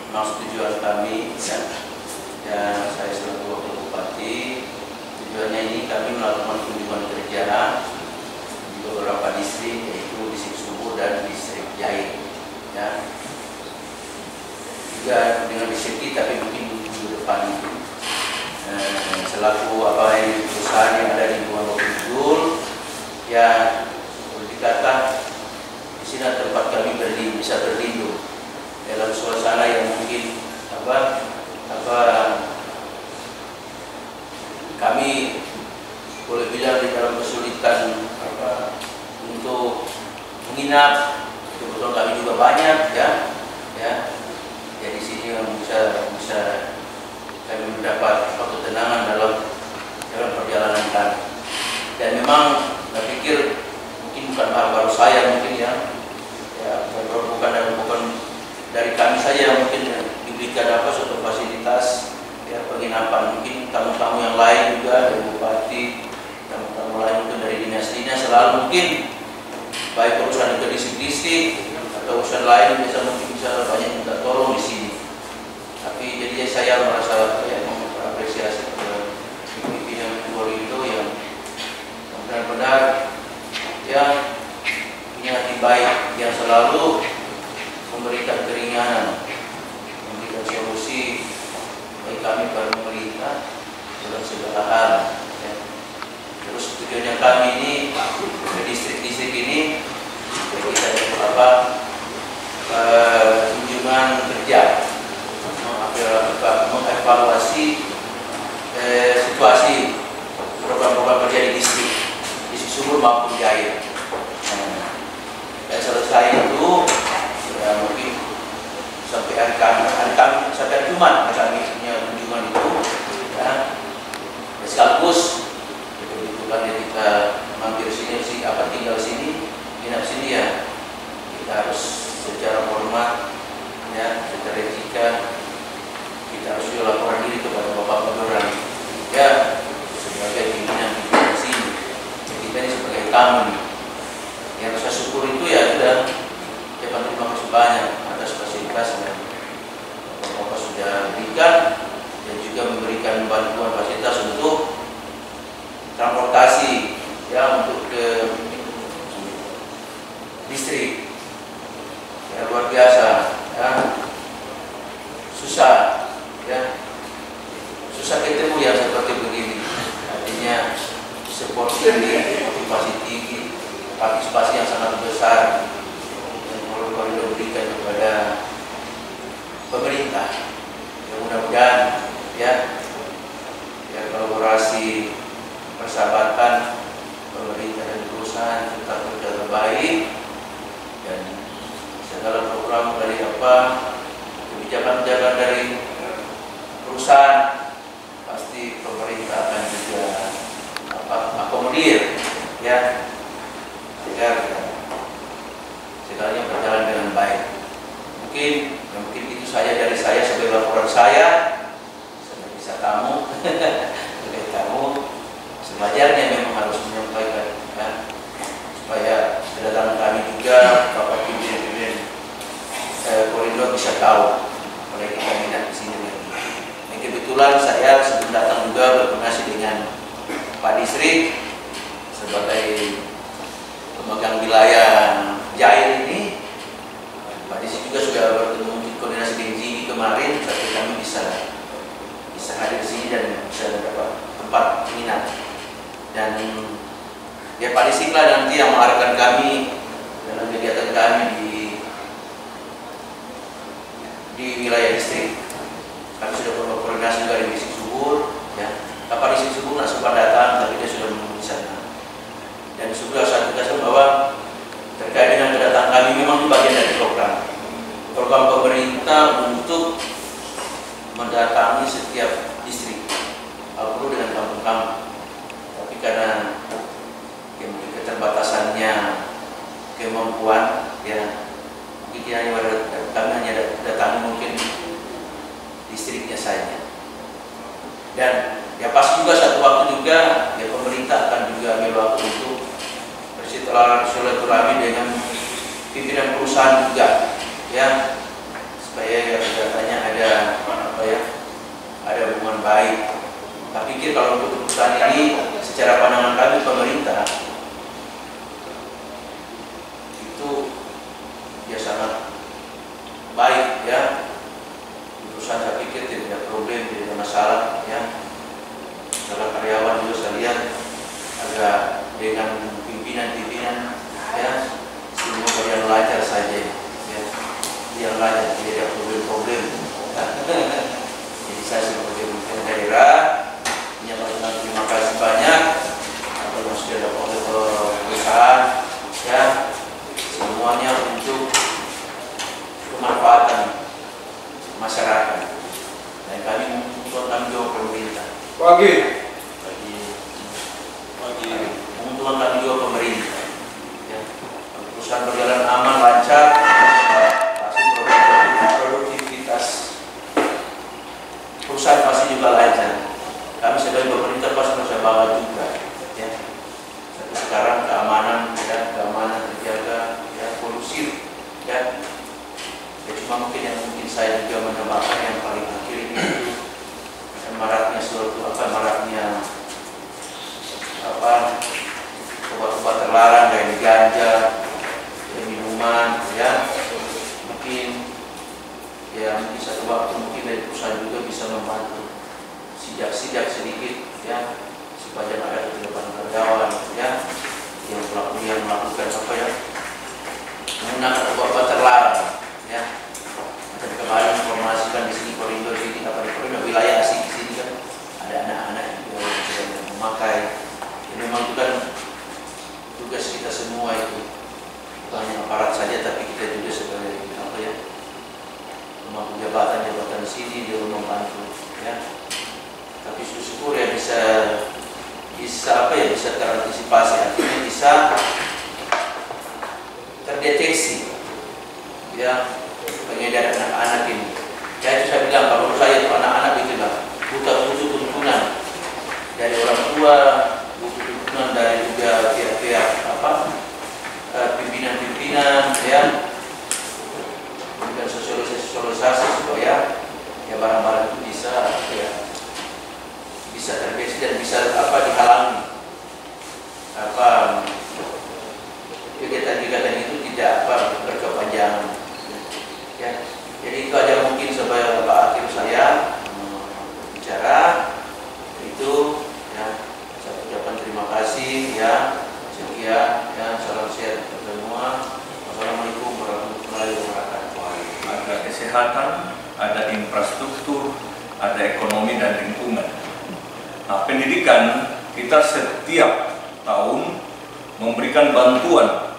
Maksud tujuan kami ya saya selaku wakil bupati, tujuannya ini kami melakukan kunjungan kerja di beberapa distrik, yaitu distrik Subur dan distrik Jahit ya. Juga dengan distrik kita, tapi mungkin minggu depan itu selaku perusahaan yang ada di Buan Kidul ya, boleh dikatakan di sini tempat kami bisa berlindung dalam suasana yang mungkin kami boleh bilang di dalam kesulitan untuk menginap. Kebetulan kami juga banyak ya. Jadi di sini yang bisa kami mendapat ketenangan dalam perjalanan kami. Dan memang saya pikir mungkin bukan baru saya mungkin ya bukan dari kami saja yang mungkin diberikan suatu fasilitas ya penginapan. Mungkin tamu-tamu yang lain juga dari bupati, tamu-tamu lain mungkin dari dinas-dinas selalu mungkin baik urusan itu distrik atau urusan lain mungkin bisa banyak minta tolong di sini. Tapi jadi saya merasa mengapresiasi pemimpin yang kedua itu yang benar-benar yang punya hati baik, yang selalu memberikan keringanan, memberikan solusi bagi kami para pemerintah dalam segala hal ya. Terus tujuannya kami ini ke distrik-distrik ini kita kunjungan kerja, mengevaluasi situasi program-program kerja di distrik Subur maupun Jahit. Dan selesai itu ya, mungkin sampai hari Jumat kami punya kunjungan itu ya. Sekaligus kebetulan ya kita mampir sini tinggal sini, nginap sini ya, kita harus secara hormat ya, secara etika kita harus laporan diri kepada Bapak Gubernur ya, sebagai pimpinan di sini. Kita ini sebagai tamu yang saya syukur itu ya sudah terima kasih banyak atas fasilitas yang Bapak sudah berikan, dan juga memberikan bantuan fasilitas untuk transportasi ya, untuk ke distrik ya, luar biasa ya. Susah ketemu yang seperti begini, artinya support tinggi, motivasi tinggi, partisipasi yang sangat besar yang perlu diberikan kepada pemerintah. Ya, mudah-mudahan ya kolaborasi persahabatan pemerintah dan perusahaan tetap berjalan baik, dan segala program dari kebijakan-kebijakan dari perusahaan pasti pemerintah akan juga akomodir ya, agar segalanya berjalan dengan baik. Mungkin itu saja dari saya sebagai laporan saya sebagai bisa tamu sebagai tamu. Sewajarnya memang harus menyampaikan ya, supaya kedatangan kami juga Bapak pimpinan koridor bisa tahu mereka kita minat di sini lagi. Kebetulan saya sebelum datang juga berkoordinasi dengan Pak Distrik sebagai pemegang wilayah Jahit ini. Pak Distrik juga sudah bertemu koordinasi dengan Jigi kemarin, tapi kami bisa hadir di sini dan bisa dapat tempat minat. Dan ya Pak Distrik lah nanti yang mengarahkan kami dalam kegiatan kami di wilayah distrik. Kami sudah berkoordinasi juga di distrik Subur ya. Pak Distrik Subur nggak sempat datang, tapi dia sudah menunggu di sana. Dan sudah saya tegaskan bahwa terkait dengan kedatangan kami memang itu bagian dari program pemerintah untuk mendatangi setiap distrik, kalau perlu dengan kampung-kampung. Tapi karena mungkin keterbatasannya kemampuan ya, mungkin kami hanya datangi mungkin distriknya saja. Dan ya pasti juga satu waktu juga ya pemerintah akan juga ambil waktu untuk bersilaturahmi dengan pimpinan perusahaan juga ya, supaya kegiatannya pikir kalau untuk perusahaan ini secara pandangan kami pemerintah itu ya sangat baik ya. Perusahaan saya pikir tidak ada problem, tidak ada masalah ya. Salah karyawan juga saya lihat agak dengan pimpinan ya, semua kalian lancar saja ya. Yang lain tidak ada problem-problem. Jadi saya sebagai pemimpin daerah menyampaikan terima kasih banyak atas yang sudah dilakukan oleh perusahaan ya, semuanya untuk kemanfaatan masyarakat. Dan kami menguntungkan tanggung jawab pemerintah. Menguntungkan tanggung jawab pemerintah. Ya. Perusahaan berjalan aman, lancar, pasti produktivitas perusahaan pasti juga lancar. Kami sebagai pemerintah pasti bisa bangga juga. Ya. Sekarang keamanan, ya, keamanan terjaga, ya, kondusif, ya. Ya, cuma mungkin yang saya juga menambahkan yang paling akhir ini maraknya obat-obat terlarang kayak ganja, minuman, ya mungkin satu waktu mungkin dari perusahaan juga bisa membantu sidak sedikit ya, supaya ada keterlibatan karyawan ya yang melakukan apa ya, menggunakan obat-obat terlarang ya. Dan kemarin informasikan di sini koridor ini wilayah asing di sini kan ada anak-anak yang memakai. Ini memang itu kan tugas kita semua itu, bukan hanya aparat saja, tapi kita juga sebagai apa ya, pemangku jabatan di sini dia membantu ya. Tapi syukur ya bisa terantisipasi, artinya bisa terdeteksi ya pengedar anak-anak ini. Ya itu saya bilang, kalau saya itu anak-anak itu lah butuh tuntunan dari orang tua, butuh tuntunan dari juga pihak-pihak pimpinan ya, dan sosialisasi supaya ya barang-barang itu bisa terdeteksi dan bisa dihalangi kegiatan-kegiatan itu tidak berkepanjangan. Ya, jadi itu aja mungkin sebagai akhir saya bicara itu ya. Saya ucapkan terima kasih ya. Sekian ya, salam sehat untuk semua. Wassalamualaikum warahmatullahi wabarakatuh. Ada kesehatan, ada infrastruktur, ada ekonomi dan lingkungan. Nah, pendidikan kita setiap tahun memberikan bantuan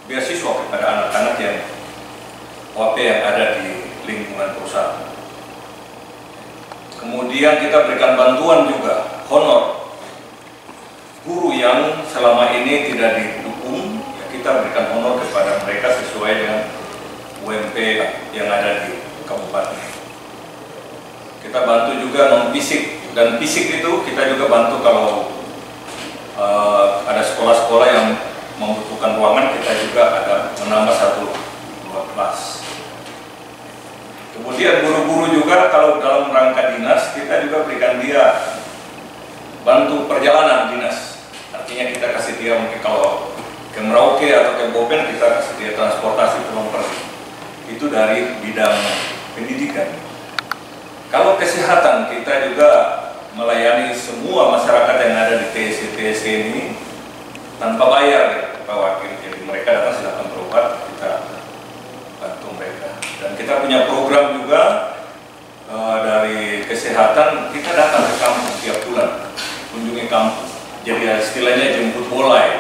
beasiswa kepada anak-anak yang OP yang ada di lingkungan perusahaan. Kemudian kita berikan bantuan juga honor guru yang selama ini tidak didukung, ya kita berikan honor kepada mereka sesuai dengan UMP yang ada di kabupaten. Kita bantu juga non-fisik, dan fisik itu kita juga bantu kalau ada sekolah-sekolah yang membutuhkan ruangan, kita juga ada menambah 1-2 kelas. Kemudian guru-guru juga kalau dalam rangka dinas kita juga berikan dia bantu perjalanan dinas. Artinya kita kasih dia mungkin kalau ke Merauke atau ke Bopen kita kasih dia transportasi pulang pergi. Itu dari bidang pendidikan. Kalau kesehatan kita juga melayani semua masyarakat yang ada di TSC ini tanpa bayar ya, Pak Wakil. Jadi mereka datang silakan berobat, kita bantu mereka. Dan kita punya program juga dari kesehatan, kita datang ke kampung tiap bulan, kunjungi kampung. Jadi istilahnya jemput bola ya.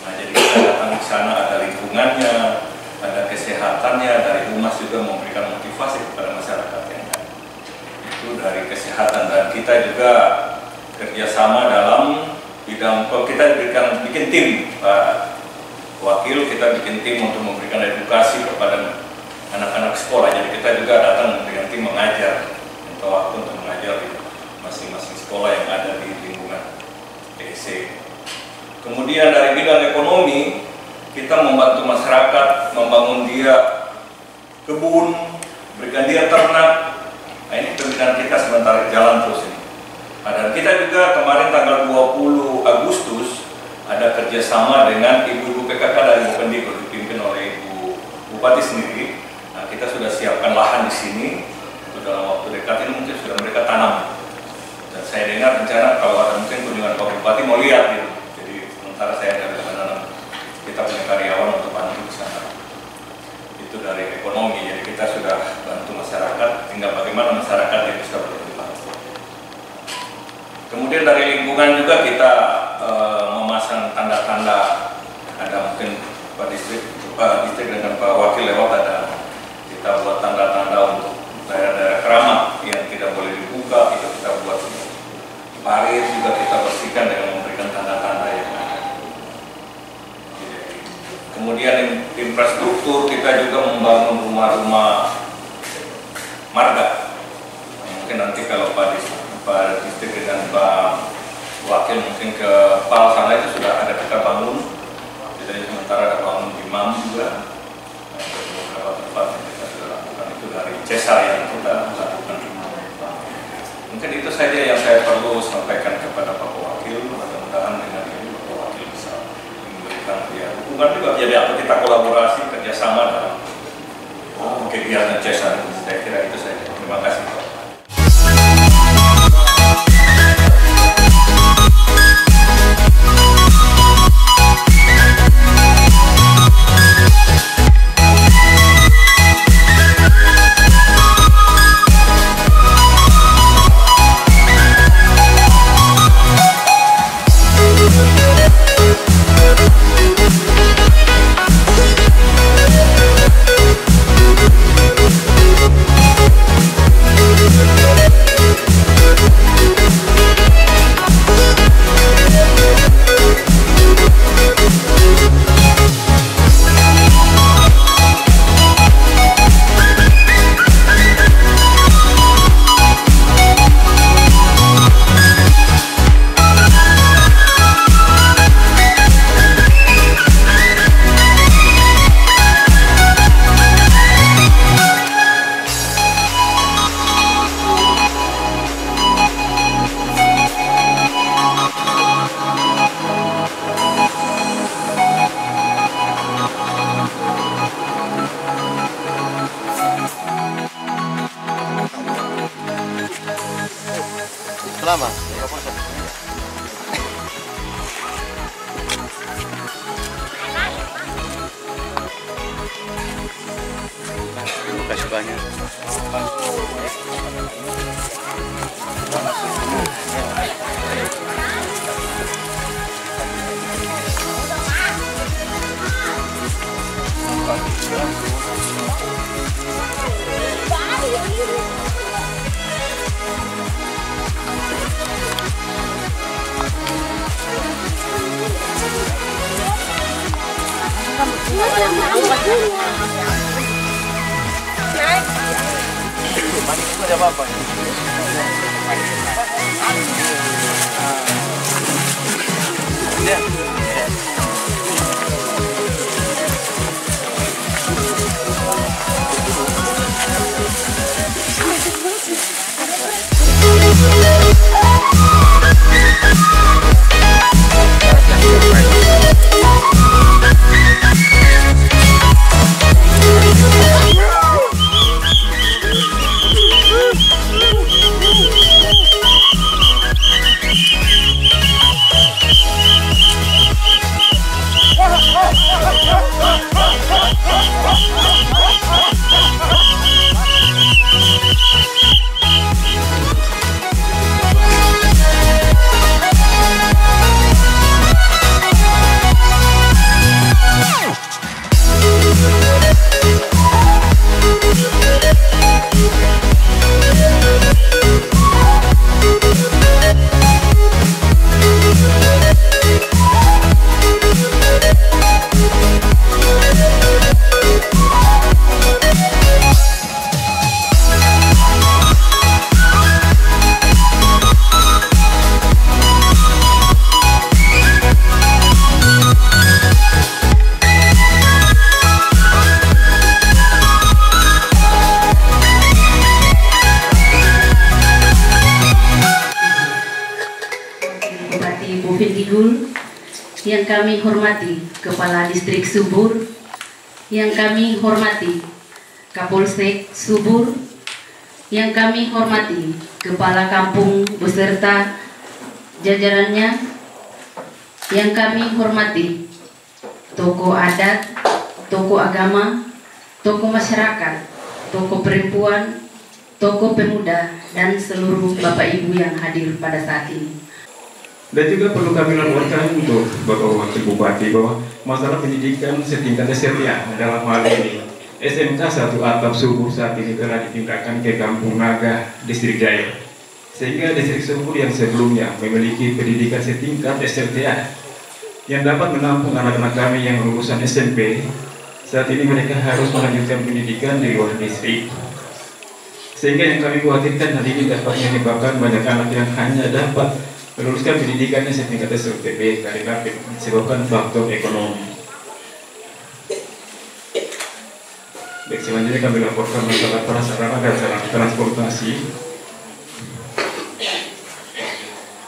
Nah, jadi kita datang ke sana, ada lingkungannya, ada kesehatannya, dari humas juga memberikan motivasi kepada masyarakat yang ada. Itu dari kesehatan, dan kita juga kerjasama dalam bidang, kita bikin tim, Pak Wakil, kita bikin tim untuk memberikan edukasi kepada anak-anak sekolah. Jadi kita juga datang dengan tim mengajar, minta waktu untuk mengajar di masing-masing sekolah yang ada di lingkungan TSC. Kemudian dari bidang ekonomi, kita membantu masyarakat membangun dia kebun, berikan dia ternak. Nah, ini pembinaan kita sementara jalan terus ini. Dan kita juga juga kemarin tanggal 20 Agustus ada kerjasama dengan ibu-ibu PKK dari Bopendikbud dipimpin oleh Ibu Bupati sendiri. Nah, kita sudah siapkan lahan di sini. Dalam waktu dekat ini mungkin sudah mereka tanam. Dan saya dengar rencana kalau ada mungkin kunjungan Pak Bupati mau lihat gitu. Jadi sementara saya dari menanam, kita punya karyawan untuk bantu di sana. Itu dari ekonomi. Jadi kita sudah bantu masyarakat. Tinggal bagaimana masyarakat yang bisa berkembang. Kemudian dari lingkungan juga kita memasang tanda-tanda. Ada mungkin Pak Distrik dengan Pak Wakil lewat ada. Kita buat tanda-tanda untuk daerah-daerah keramat yang tidak boleh dibuka, itu kita buat parit juga kita bersihkan dengan memberikan tanda-tanda yang ada. Kemudian infrastruktur kita juga membangun rumah-rumah marga. Mungkin nanti kalau Pak Distrik dengan Pak Wakil mungkin ke PAL sana itu sudah ada kita bangun. Jadi sementara ada bangun imam juga. Beberapa tempat yang kita sudah lakukan itu dari Cesar yang kita lakukan. Mungkin itu saja yang saya perlu sampaikan kepada Pak Wakil. Mudah-mudahan dengan ini Pak Wakil bisa memberikan dukungan juga. Jadi apa kita kolaborasi kerjasama dalam kegiatan Cesar. Saya kira itu saja. Terima kasih Pak. Lama. Terima kasih banyak. Manis itu ada apa-apa? Bovendigul, yang kami hormati Kepala Distrik Subur, yang kami hormati Kapolsek Subur, yang kami hormati Kepala Kampung beserta jajarannya, yang kami hormati tokoh adat, tokoh agama, tokoh masyarakat, tokoh perempuan, tokoh pemuda, dan seluruh Bapak Ibu yang hadir pada saat ini. Dan juga perlu kami laporkan untuk Bapak Wakil Bupati bahwa masalah pendidikan setingkat SMK dalam hal ini SMK 1 Atap Subur saat ini telah dipindahkan ke Kampung Naga, Distrik Jaya. Sehingga Distrik Subur yang sebelumnya memiliki pendidikan setingkat SMTA yang dapat menampung anak-anak kami yang lulusan SMP, saat ini mereka harus melanjutkan pendidikan di luar distrik. Sehingga yang kami khawatirkan hal ini dapat menyebabkan banyak anak yang hanya dapat meluluskan pendidikannya setingkat SLTP karena disebabkan faktor ekonomi. Baik, selanjutnya kami laporkan masalah prasarana dan sarana transportasi.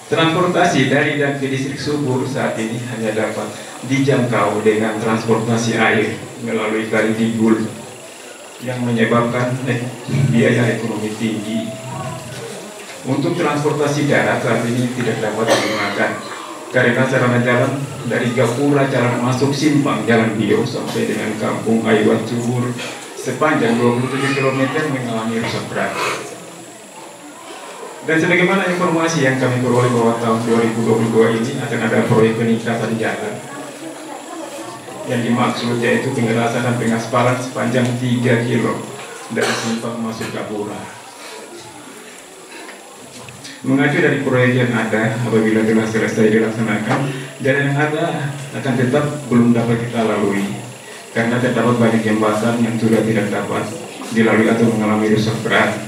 Transportasi dari dan ke Distrik Subur saat ini hanya dapat dijangkau dengan transportasi air melalui Kali Digul yang menyebabkan biaya ekonomi tinggi. Untuk transportasi darat saat ini tidak dapat digunakan karena sarana jalan dari Gapura jalan masuk Simpang Jalan Bio sampai dengan Kampung Ayuan Subur sepanjang 27 km mengalami rusak berat. Dan sebagaimana informasi yang kami peroleh bahwa tahun 2022 ini akan ada proyek peningkatan jalan yang dimaksud yaitu pengelasan dan pengaspalan sepanjang 3 km dari Simpang masuk Gapura. Mengacu dari proyek yang ada, apabila telah selesai dilaksanakan, jalan yang ada akan tetap belum dapat kita lalui karena terdapat banyak jembatan yang sudah tidak dapat dilalui atau mengalami rusak berat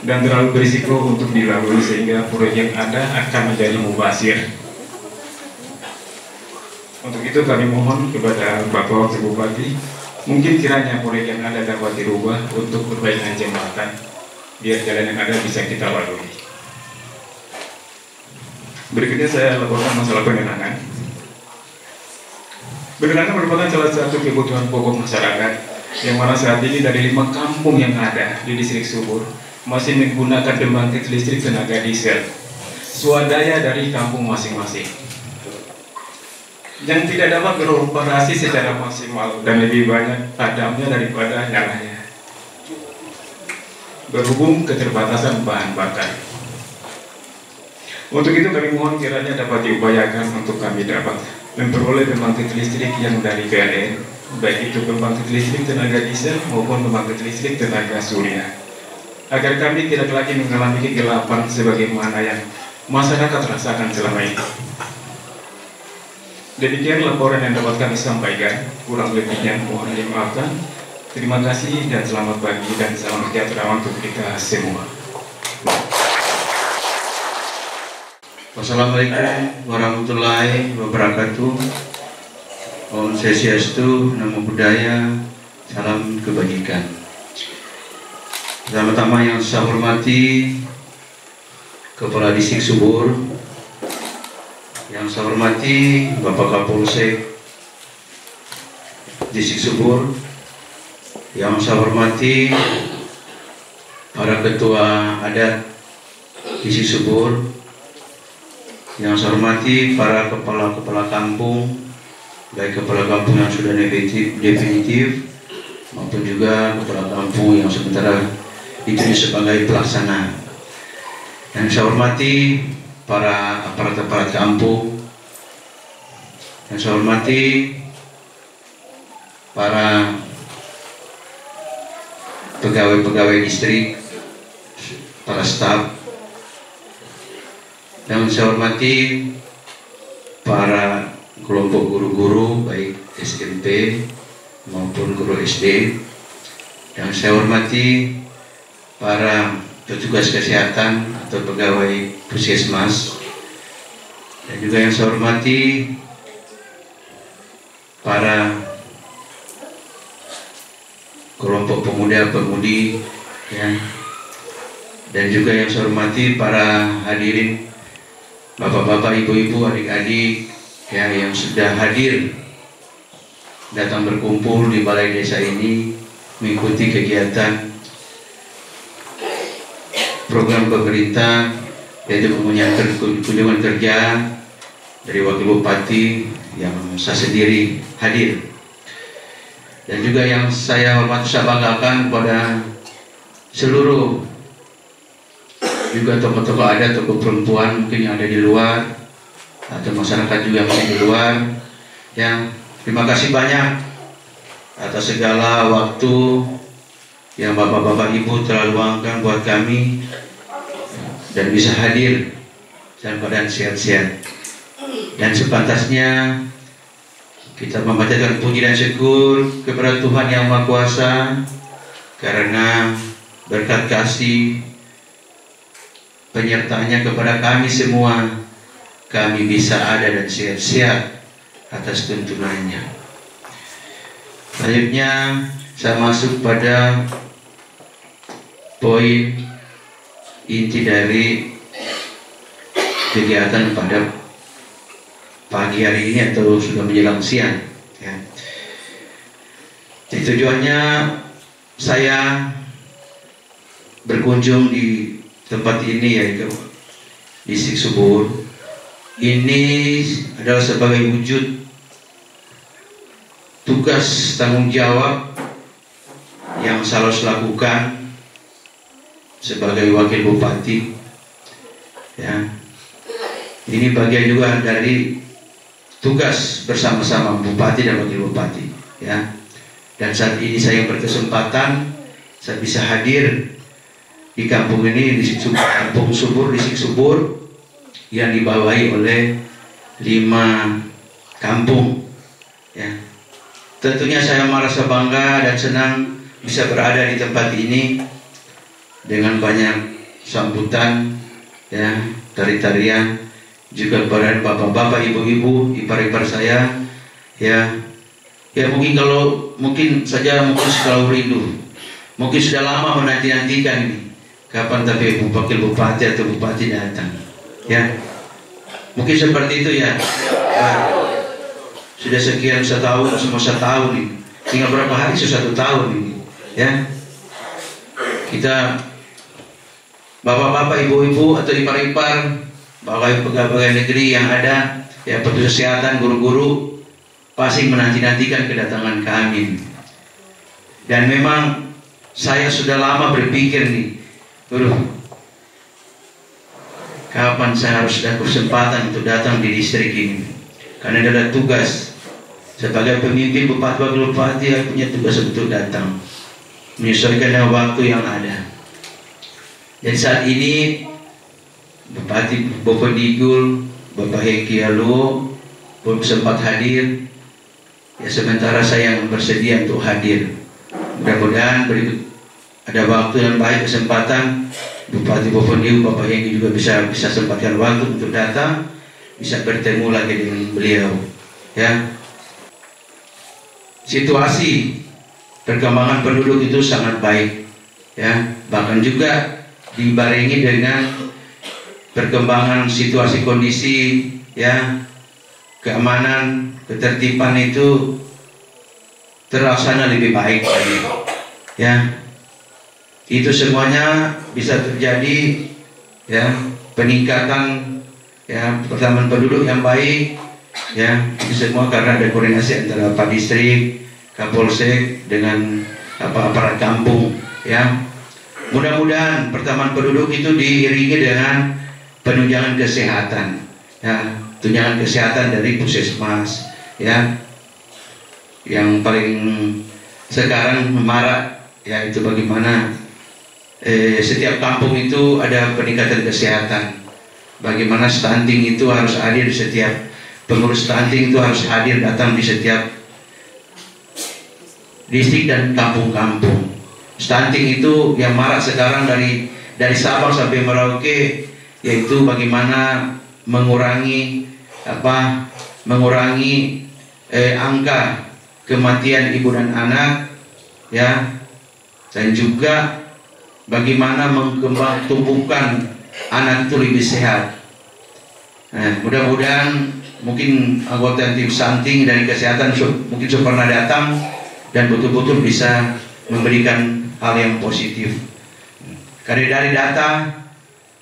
dan terlalu berisiko untuk dilalui sehingga proyek yang ada akan menjadi mubazir. Untuk itu kami mohon kepada Bapak Wakil Bupati, mungkin kiranya proyek yang ada dapat dirubah untuk perbaikan jembatan biar jalan yang ada bisa kita lalui. Berikutnya saya laporkan masalah penerangan. Penerangan merupakan salah satu kebutuhan pokok masyarakat yang mana saat ini dari 5 kampung yang ada di Distrik Subur masih menggunakan pembangkit listrik tenaga diesel swadaya dari kampung masing-masing yang tidak dapat beroperasi secara maksimal dan lebih banyak padamnya daripada nyalanya berhubung keterbatasan bahan bakar. Untuk itu kami mohon kiranya dapat diupayakan untuk kami dapat memperoleh pembangkit listrik yang dari PLN, baik itu pembangkit listrik tenaga diesel maupun pembangkit listrik tenaga surya, agar kami tidak lagi mengalami kegelapan sebagaimana yang masyarakat rasakan selama ini. Demikian laporan yang dapat kami sampaikan, kurang lebihnya mohon dimaafkan. Terima kasih dan selamat pagi dan salam sejahtera untuk kita semua. Wassalamualaikum warahmatullahi wabarakatuh. Om Swastiastu, Namo Buddhaya, salam kebajikan. Pertama-tama yang saya hormati Kepala Distrik Subur, yang saya hormati Bapak Kapolsek Distrik Subur, yang saya hormati para ketua adat Distrik Subur, yang saya hormati para kepala-kepala kampung, baik kepala kampung yang sudah definitif maupun juga kepala kampung yang sementara ditulis sebagai pelaksana. Yang saya hormati para aparat-aparat kampung, yang saya hormati para pegawai-pegawai distrik, para staf, dan saya hormati para kelompok guru-guru baik SMP maupun guru SD, yang saya hormati para petugas kesehatan atau pegawai puskesmas, dan juga yang saya hormati para kelompok pemuda-pemudi, ya, dan juga yang saya hormati para hadirin bapak-bapak, ibu-ibu, adik-adik ya yang sudah hadir datang berkumpul di balai desa ini mengikuti kegiatan program pemerintah yaitu kunjungan kerja dari Wakil Bupati yang saya sendiri hadir, dan juga yang saya hormati, saya banggakan kepada seluruh juga tokoh-tokoh adat, tokoh perempuan mungkin yang ada di luar atau masyarakat juga yang masih di luar. Yang terima kasih banyak atas segala waktu yang bapak-bapak ibu telah luangkan buat kami dan bisa hadir dalam keadaan sehat-sehat. Dan sepantasnya kita memanjatkan puji dan syukur kepada Tuhan Yang Maha Kuasa karena berkat kasih penyertaannya kepada kami semua, kami bisa ada dan sehat-sehat atas tuntunannya. Selanjutnya saya masuk pada poin inti dari kegiatan pada pagi hari ini atau sudah menjelang siang ya. Jadi tujuannya saya berkunjung di tempat ini yaitu Distrik Subur. Ini adalah sebagai wujud tugas tanggung jawab yang saya harus lakukan sebagai Wakil Bupati ya. Ini bagian juga dari tugas bersama-sama Bupati dan Wakil Bupati ya. Dan saat ini saya berkesempatan saya bisa hadir di kampung ini, di Kampung Subur, Distrik Subur yang dibawahi oleh 5 kampung ya. Tentunya saya merasa bangga dan senang bisa berada di tempat ini dengan banyak sambutan ya, tari-tarian juga kepada bapak-bapak, ibu-ibu, ipar-ipar saya ya. Ya mungkin saja selalu rindu, mungkin sudah lama menanti-nantikan ini kapan tapi Wakil Bupati atau Bupati datang ya. Mungkin seperti itu ya. Sudah sekian setahun, semua 1 tahun ini, tinggal berapa hari sudah 1 tahun ini ya. Kita bapak-bapak, ibu-ibu atau ipar-ipar, pegawai negeri yang ada ya, petugas kesehatan, guru-guru pasti menanti-nantikan kedatangan kami. Dan memang saya sudah lama berpikir nih, kapan saya harus ada kesempatan untuk datang di distrik ini, karena adalah tugas sebagai pemimpin Bupati, Wakil Bupati punya tugas untuk datang menyesuaikan dengan waktu yang ada. Dan saat ini Bupati Bopo Digul, Bapak Heki Aluo belum sempat hadir ya, sementara saya yang bersedia untuk hadir. Mudah-mudahan berikut ada waktu yang baik, kesempatan Bupati Bopo Digul, Bapak Heki juga bisa sempatkan waktu untuk datang, bisa bertemu lagi dengan beliau ya. Situasi perkembangan penduduk itu sangat baik ya, bahkan juga dibarengi dengan perkembangan situasi kondisi ya, keamanan, ketertiban itu terlaksana lebih baik lagi ya. Itu semuanya bisa terjadi ya, peningkatan ya, pertambahan penduduk yang baik ya. Itu semua karena ada koordinasi antara Pak Distrik, Kapolsek dengan aparat kampung ya. Mudah-mudahan pertambahan penduduk itu diiringi dengan penunjangan kesehatan ya, tunjangan kesehatan dari Puskesmas ya. Yang paling sekarang marak ya, itu bagaimana setiap kampung itu ada peningkatan kesehatan, bagaimana stunting itu harus hadir di setiap, pengurus stunting itu harus hadir datang di setiap distrik dan kampung-kampung. Stunting itu yang marak sekarang dari Sabang sampai Merauke, yaitu bagaimana mengurangi angka kematian ibu dan anak ya, dan juga bagaimana mengembang tumbuhkan anak itu lebih sehat. Mudah-mudahan mungkin anggota tim stunting dari kesehatan mungkin sudah pernah datang dan betul-betul bisa memberikan hal yang positif. Karena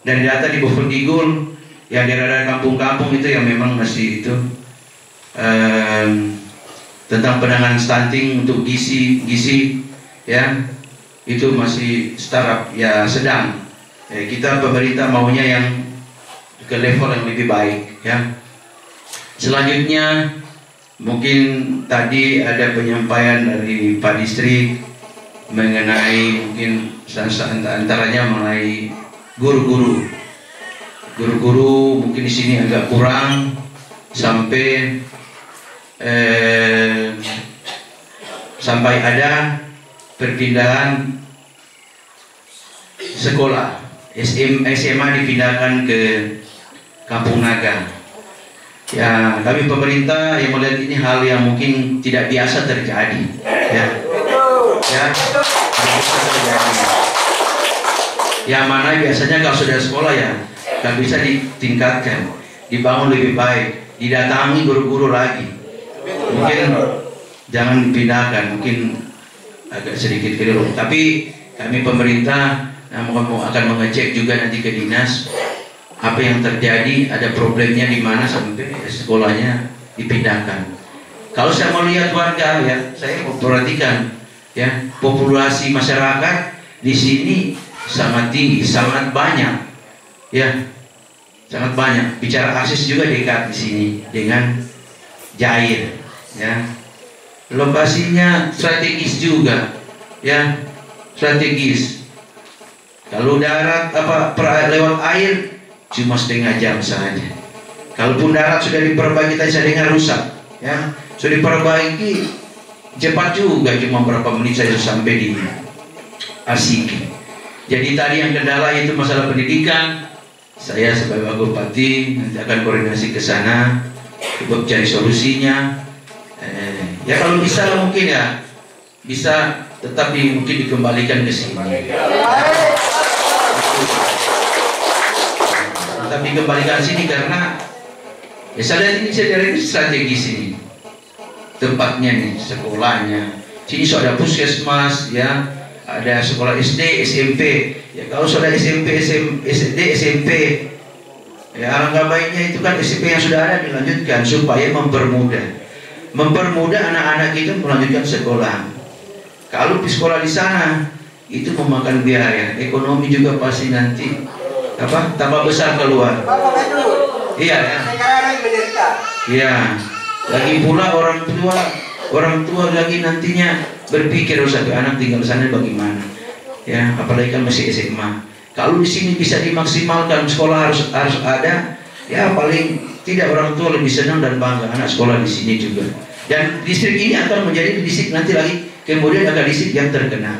dari data di Bovendigul yang daerah kampung-kampung itu yang memang masih itu tentang penanganan stunting untuk gizi ya itu masih startup ya sedang. Kita pemerintah maunya yang ke level yang lebih baik ya. Selanjutnya mungkin tadi ada penyampaian dari Pak Distrik mengenai mungkin antaranya mengenai guru-guru mungkin di sini agak kurang sampai ada perpindahan sekolah SMA dipindahkan ke Kampung Naga. Ya, kami pemerintah yang melihat ini hal yang mungkin tidak biasa terjadi. Ya, yang mana biasanya kalau sudah sekolah ya, kan bisa ditingkatkan, dibangun lebih baik, didatangi guru-guru lagi. Mungkin jangan dipindahkan, mungkin agak sedikit keliru. Tapi kami pemerintah akan mengecek juga nanti ke dinas apa yang terjadi, ada problemnya di mana sampai sekolahnya dipindahkan. Kalau saya melihat warga ya, saya memperhatikan ya populasi masyarakat di sini sangat tinggi, sangat banyak ya, sangat banyak. Bicara akses juga dekat di sini dengan Jair ya, lokasinya strategis juga ya, strategis. Kalau darat lewat air cuma setengah jam saja. Kalaupun darat sudah diperbaiki tadi saya dengar rusak ya, sudah diperbaiki cepat juga, cuma berapa menit saja sampai di Asiki. Jadi tadi yang kendala itu masalah pendidikan. Saya sebagai Wakil Bupati nanti akan koordinasi ke sana untuk cari solusinya. Ya kalau bisa mungkin ya bisa tetap mungkin dikembalikan ke sini. Tapi kembalikan sini karena ya saya lihat ini strategis ini tempatnya nih, sekolahnya sini sudah ada puskesmas ya, ada sekolah SD, SMP ya. Kalau sudah SMP, SD, SMP ya alangkah baiknya itu kan SMP yang sudah ada dilanjutkan supaya mempermudah anak-anak itu melanjutkan sekolah. Kalau di sekolah di sana itu memakan biaya, ekonomi juga pasti nanti tambah besar keluar. Iya ya. Iya. Lagi pula orang tua lagi nantinya berpikir sampai anak tinggal di sana bagaimana. Ya, apalagi kan masih SMA. Kalau di sini bisa dimaksimalkan sekolah harus ada, ya paling tidak orang tua lebih senang dan bangga anak sekolah di sini juga. Dan distrik ini akan menjadi distrik nanti lagi kemudian akan distrik yang terkenal.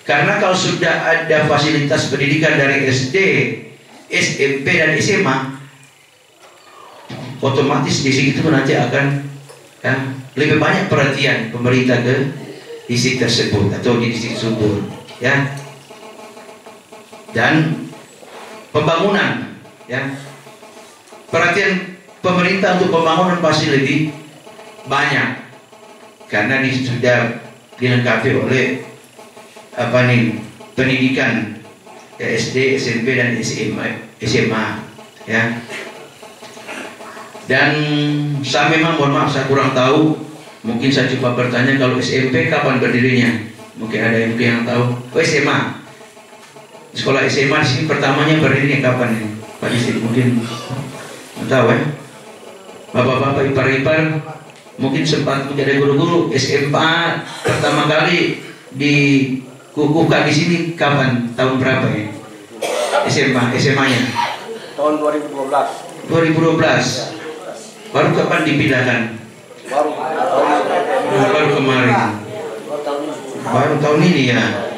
Karena kalau sudah ada fasilitas pendidikan dari SD, SMP dan SMA, otomatis di situ nanti akan ya, lebih banyak perhatian pemerintah ke distrik tersebut atau di distrik subur, ya. Dan pembangunan, ya, perhatian pemerintah untuk pembangunan pasti lebih banyak karena sudah dilengkapi oleh pendidikan SD, SMP dan SMA ya. Dan saya memang mohon maaf saya kurang tahu, mungkin saya coba bertanya kalau SMP kapan berdirinya, mungkin ada yang tahu. SMA, sekolah SMA di sini pertamanya berdirinya kapan nih Pak Distrik, mungkin tahu ya. Bapak-bapak ipar-ipar mungkin sempat menjadi guru-guru. SMA pertama kali dikukuhkan di sini kapan, tahun berapa ya? SMA-nya tahun 2012. Baru kapan dipindahkan? Baru kemarin. Baru tahun ini ya.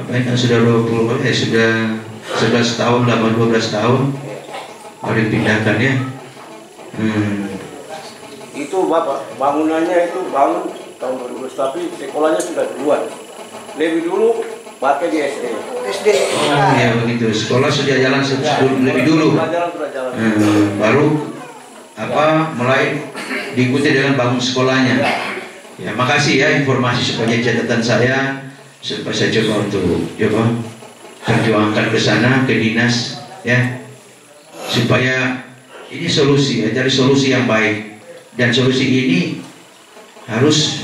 Apa ini sudah 20 sudah 11 tahun, 12 tahun baru dipindahkan ya. Itu Bapak, bangunannya itu bangun tahun 2012, tapi sekolahnya sudah duluan. Lebih dulu pakai di SD. Oh ya begitu. Sekolah sudah jalan lebih dulu. Sudah jalan. Baru mulai diikuti dengan bangun sekolahnya. Ya makasih ya informasi sebagai catatan saya supaya saya coba untuk perjuangkan ke sana ke dinas ya supaya ini solusi ya, cari solusi yang baik dan solusi ini harus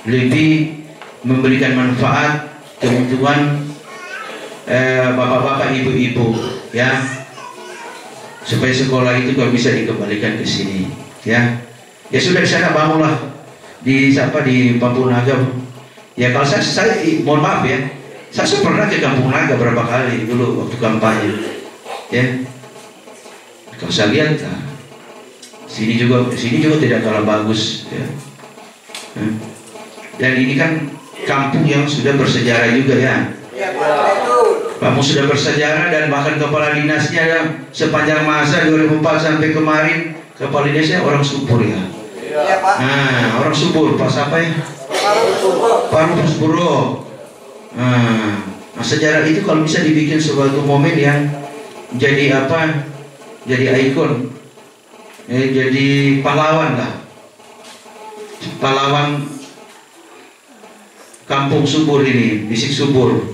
lebih memberikan manfaat kebutuhan bapak-bapak ibu-ibu ya supaya sekolah itu kalau bisa dikembalikan ke sini ya sudah di sana bangunlah di Kampung Naga ya. Kalau saya mohon maaf ya, saya pernah ke Kampung Naga berapa kali dulu waktu kampanye ya. Kalau saya lihat sini juga tidak kalah bagus ya. Dan ini kan kampung yang sudah bersejarah juga ya. Kamu sudah bersejarah dan bahkan kepala dinasnya sepanjang masa 2004 sampai kemarin kepala dinasnya orang Subur ya. Nah, orang Subur, Pak siapa ya? Pak Suburo. Nah, sejarah itu kalau bisa dibikin suatu momen yang jadi jadi ikon, jadi pahlawan lah, pahlawan Kampung Subur ini, Distrik Subur.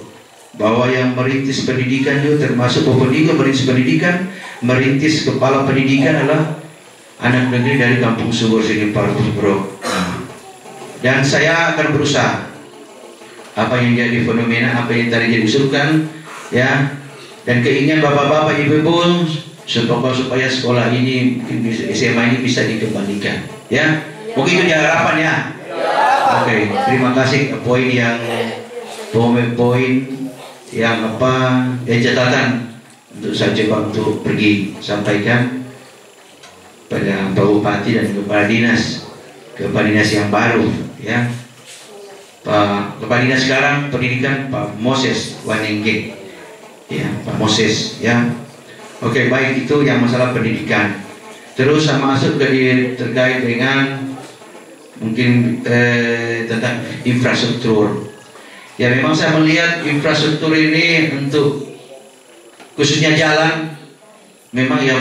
Bahwa yang merintis pendidikan juga termasuk merintis pendidikan, merintis kepala pendidikan adalah anak negeri dari Kampung Subur sini, Pak Suburo. Dan saya akan berusaha apa yang jadi fenomena, apa yang tadi diusulkan ya, dan keinginan bapak-bapak ibu-ibu supaya sekolah ini SMA ini bisa dikembalikan ya. Mungkin itu harapan ya. Oke, terima kasih poin yang catatan untuk saya coba untuk pergi sampaikan pada Pak Bupati dan Kepala Dinas yang baru ya. Pak Kepala Dinas sekarang pendidikan Pak Moses Wanengge ya, Pak Moses ya. Oke, baik, itu yang masalah pendidikan. Terus saya masuk terkait dengan mungkin tentang infrastruktur. Ya memang saya melihat infrastruktur ini untuk khususnya jalan memang yang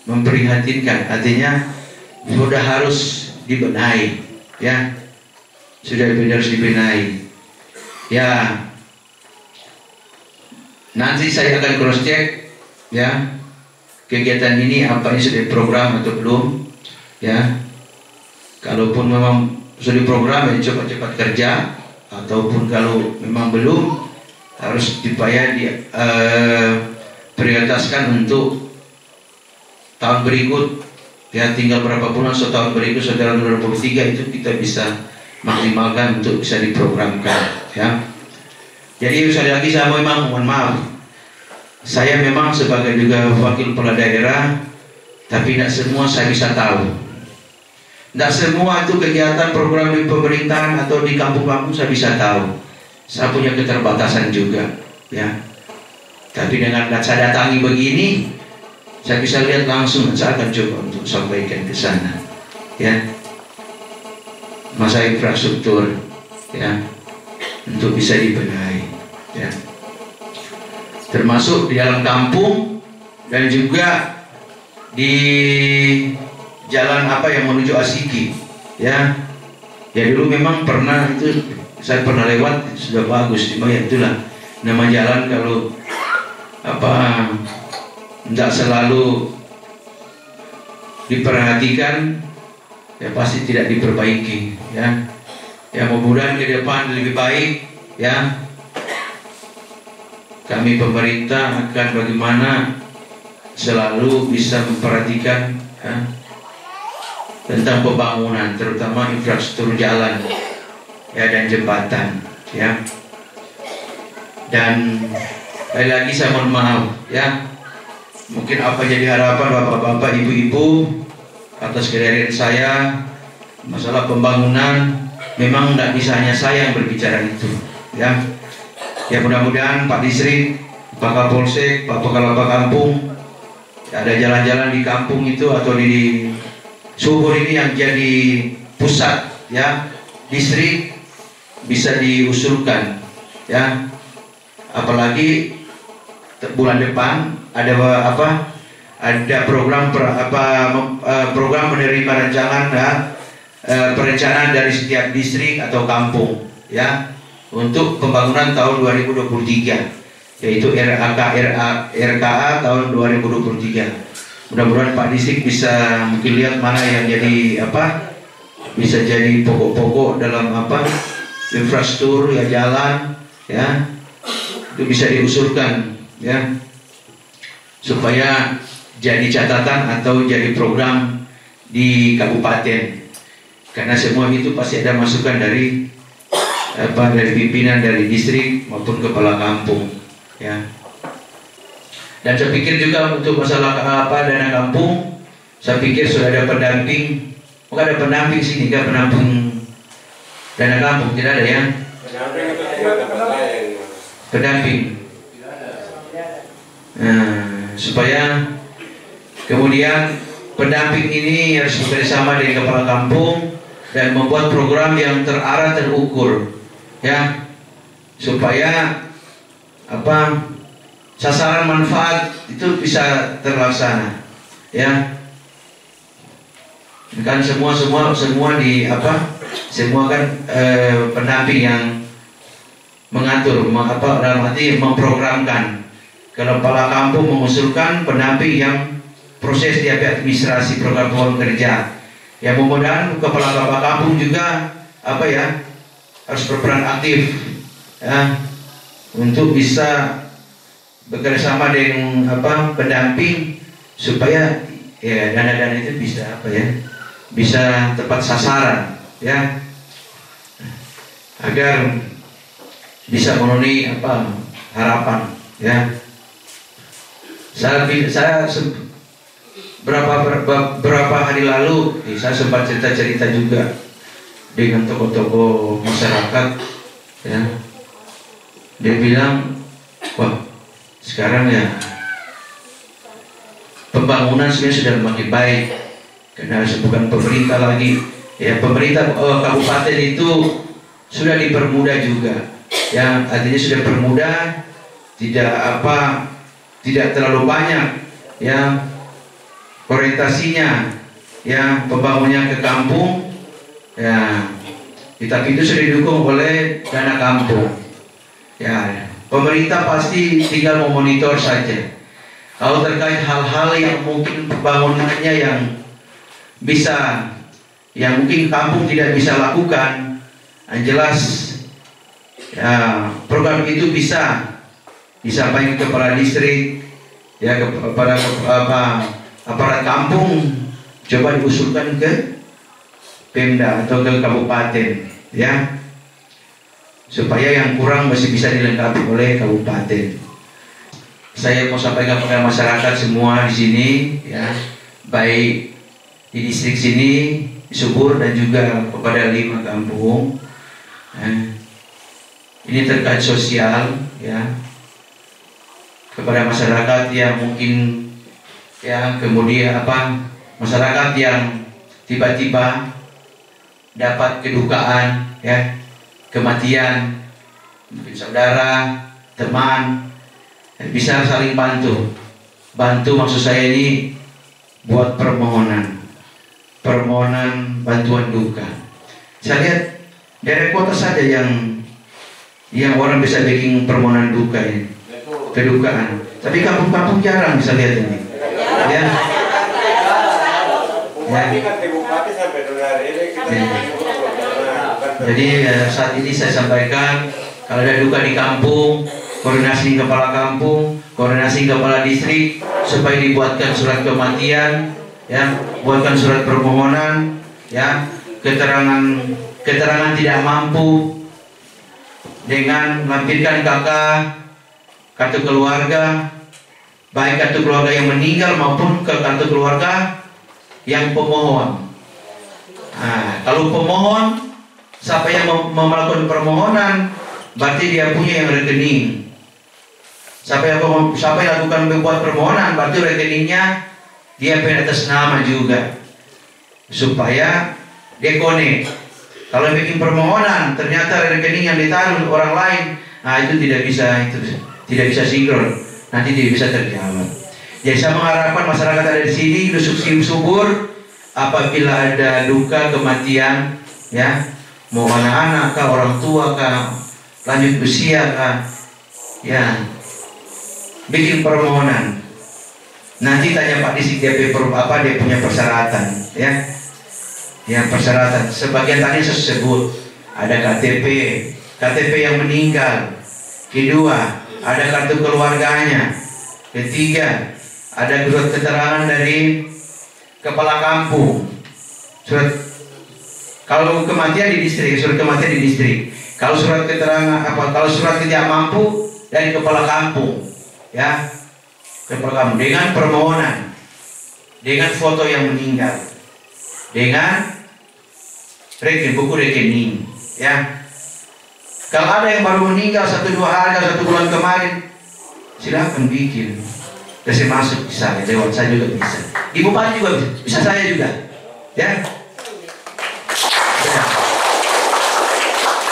memprihatinkan, artinya sudah harus dibenahi ya, harus dibenahi ya. Nanti saya akan cross check ya kegiatan ini apa ini sudah program atau belum ya. Kalaupun memang sudah program ya coba cepat kerja, ataupun kalau memang belum harus prioritaskan untuk tahun berikut ya, tinggal berapa bulan tahun berikut saudara 2023 itu kita bisa maksimalkan untuk bisa diprogramkan ya. Jadi sekali lagi saya memang mohon maaf, saya memang sebagai juga wakil kepala daerah, tapi tidak semua saya bisa tahu, tidak semua itu kegiatan program di pemerintahan atau di kampung-kampung saya bisa tahu. Saya punya keterbatasan juga ya, tapi dengan saya datangi begini saya bisa lihat langsung, saya akan coba untuk sampaikan ke sana ya, masa infrastruktur ya untuk bisa dibenahi ya, termasuk di dalam kampung dan juga di jalan yang menuju Asiki ya. Ya dulu memang pernah itu saya pernah lewat, sudah bagus, cuma ya itulah nama jalan kalau tidak selalu diperhatikan ya pasti tidak diperbaiki ya. Ya mudah-mudahan ke depan lebih baik ya. Kami pemerintah akan bagaimana selalu bisa memperhatikan ya, tentang pembangunan terutama infrastruktur jalan ya dan jembatan ya. Dan sekali lagi saya mohon maaf ya, mungkin apa jadi harapan bapak-bapak ibu-ibu atas kehadiran saya masalah pembangunan, memang tidak bisa hanya saya yang berbicara itu ya. Ya mudah-mudahan Pak Distrik, Pak Kapolsek, Pak Kepala Kampung, ada jalan-jalan di kampung itu atau di Subur ini yang jadi pusat ya distrik bisa diusulkan ya. apalagi bulan depan ada ada program program menerima perencanaan dari setiap distrik atau kampung ya untuk pembangunan tahun 2023, yaitu RKA tahun 2023. Mudah-mudahan Pak Distrik bisa mungkin lihat mana yang jadi bisa jadi pokok-pokok dalam infrastruktur ya, jalan ya, itu bisa diusulkan ya, supaya jadi catatan atau jadi program di kabupaten, karena semua itu pasti ada masukan dari dari pimpinan dari distrik maupun kepala kampung ya. Dan saya pikir juga untuk masalah dana kampung, saya pikir sudah ada pendamping. Bukan ada pendamping sini, kan pendamping dana kampung tidak ada ya? Pendamping. Nah, supaya kemudian pendamping ini harus bekerjasama dengan kepala kampung dan membuat program yang terarah, terukur, ya, supaya sasaran manfaat itu bisa terlaksana, ya. Kan semua kan pendamping yang mengatur, dalam arti memprogramkan. Kalau kepala kampung mengusulkan, pendamping yang proses di administrasi program kerja. Ya, mudah-mudahan kepala kampung juga harus berperan aktif ya, untuk bisa bekerjasama dengan pendamping supaya ya dana-dana itu bisa bisa tepat sasaran ya, agar bisa memenuhi harapan ya. Saya berapa hari lalu saya sempat cerita juga dengan tokoh-tokoh masyarakat ya. Dia bilang, wah sekarang ya pembangunan sebenarnya sudah makin baik karena bukan pemerintah lagi ya, pemerintah kabupaten itu sudah dipermudah juga ya, artinya sudah permudah, tidak terlalu banyak ya orientasinya ya pembangunannya ke kampung ya, tapi itu sudah didukung oleh dana kampung ya. Pemerintah pasti tinggal memonitor saja. Kalau terkait hal-hal yang mungkin pembangunannya yang mungkin kampung tidak bisa lakukan, yang jelas ya, program itu bisa disampaikan kepada distrik ya, kepada aparat kampung, coba diusulkan ke Pemda atau ke kabupaten ya, supaya yang kurang masih bisa dilengkapi oleh kabupaten. Saya mau sampaikan kepada masyarakat semua di sini ya, baik di distrik sini, di Subur dan juga kepada 5 kampung. Ini terkait sosial ya, kepada masyarakat yang mungkin ya kemudian masyarakat yang tiba-tiba dapat kedukaan ya, kematian, mungkin saudara, teman, bisa saling bantu maksud saya ini buat permohonan bantuan duka. Saya lihat daerah kota saja yang orang bisa bikin permohonan duka ini, kedukaan, tapi kampung-kampung jarang bisa lihat ini ya. Jadi saat ini saya sampaikan, kalau ada duka di kampung, koordinasi kepala kampung, koordinasi kepala distrik, supaya dibuatkan surat kematian, ya, buatkan surat permohonan, ya, keterangan tidak mampu dengan melampirkan kartu keluarga, baik kartu keluarga yang meninggal maupun kartu keluarga yang pemohon. Nah, kalau pemohon, siapa yang melakukan permohonan, berarti dia punya yang rekening. Siapa yang lakukan membuat permohonan, berarti rekeningnya dia punya atas nama juga, supaya dia connect. Kalau bikin permohonan ternyata rekening yang ditaruh orang lain itu tidak bisa sinkron, nanti tidak bisa terjawab. Jadi saya mengharapkan masyarakat ada di sini hidup subur, apabila ada duka kematian, ya, mau anak-anak kah, orang tua kah, lanjut usia kah, ya, bikin permohonan. Nanti tanya Pak Disik dia punya persyaratan, ya. Yang persyaratan sebagian tadi saya sebut, ada KTP yang meninggal, kedua ada kartu keluarganya, ketiga ada surat keterangan dari kepala kampung, kalau kematian di distrik, surat kematian di distrik, kalau surat keterangan kalau surat tidak mampu dari kepala kampung, ya, kepala kampung, dengan permohonan, dengan foto yang meninggal, dengan buku rekening, ya. Kalau ada yang baru meninggal 1-2 hari atau 1 bulan kemarin, silakan bikin. Kasih masuk bisa, lewat saya juga bisa. Di bupati juga bisa saya juga, ya.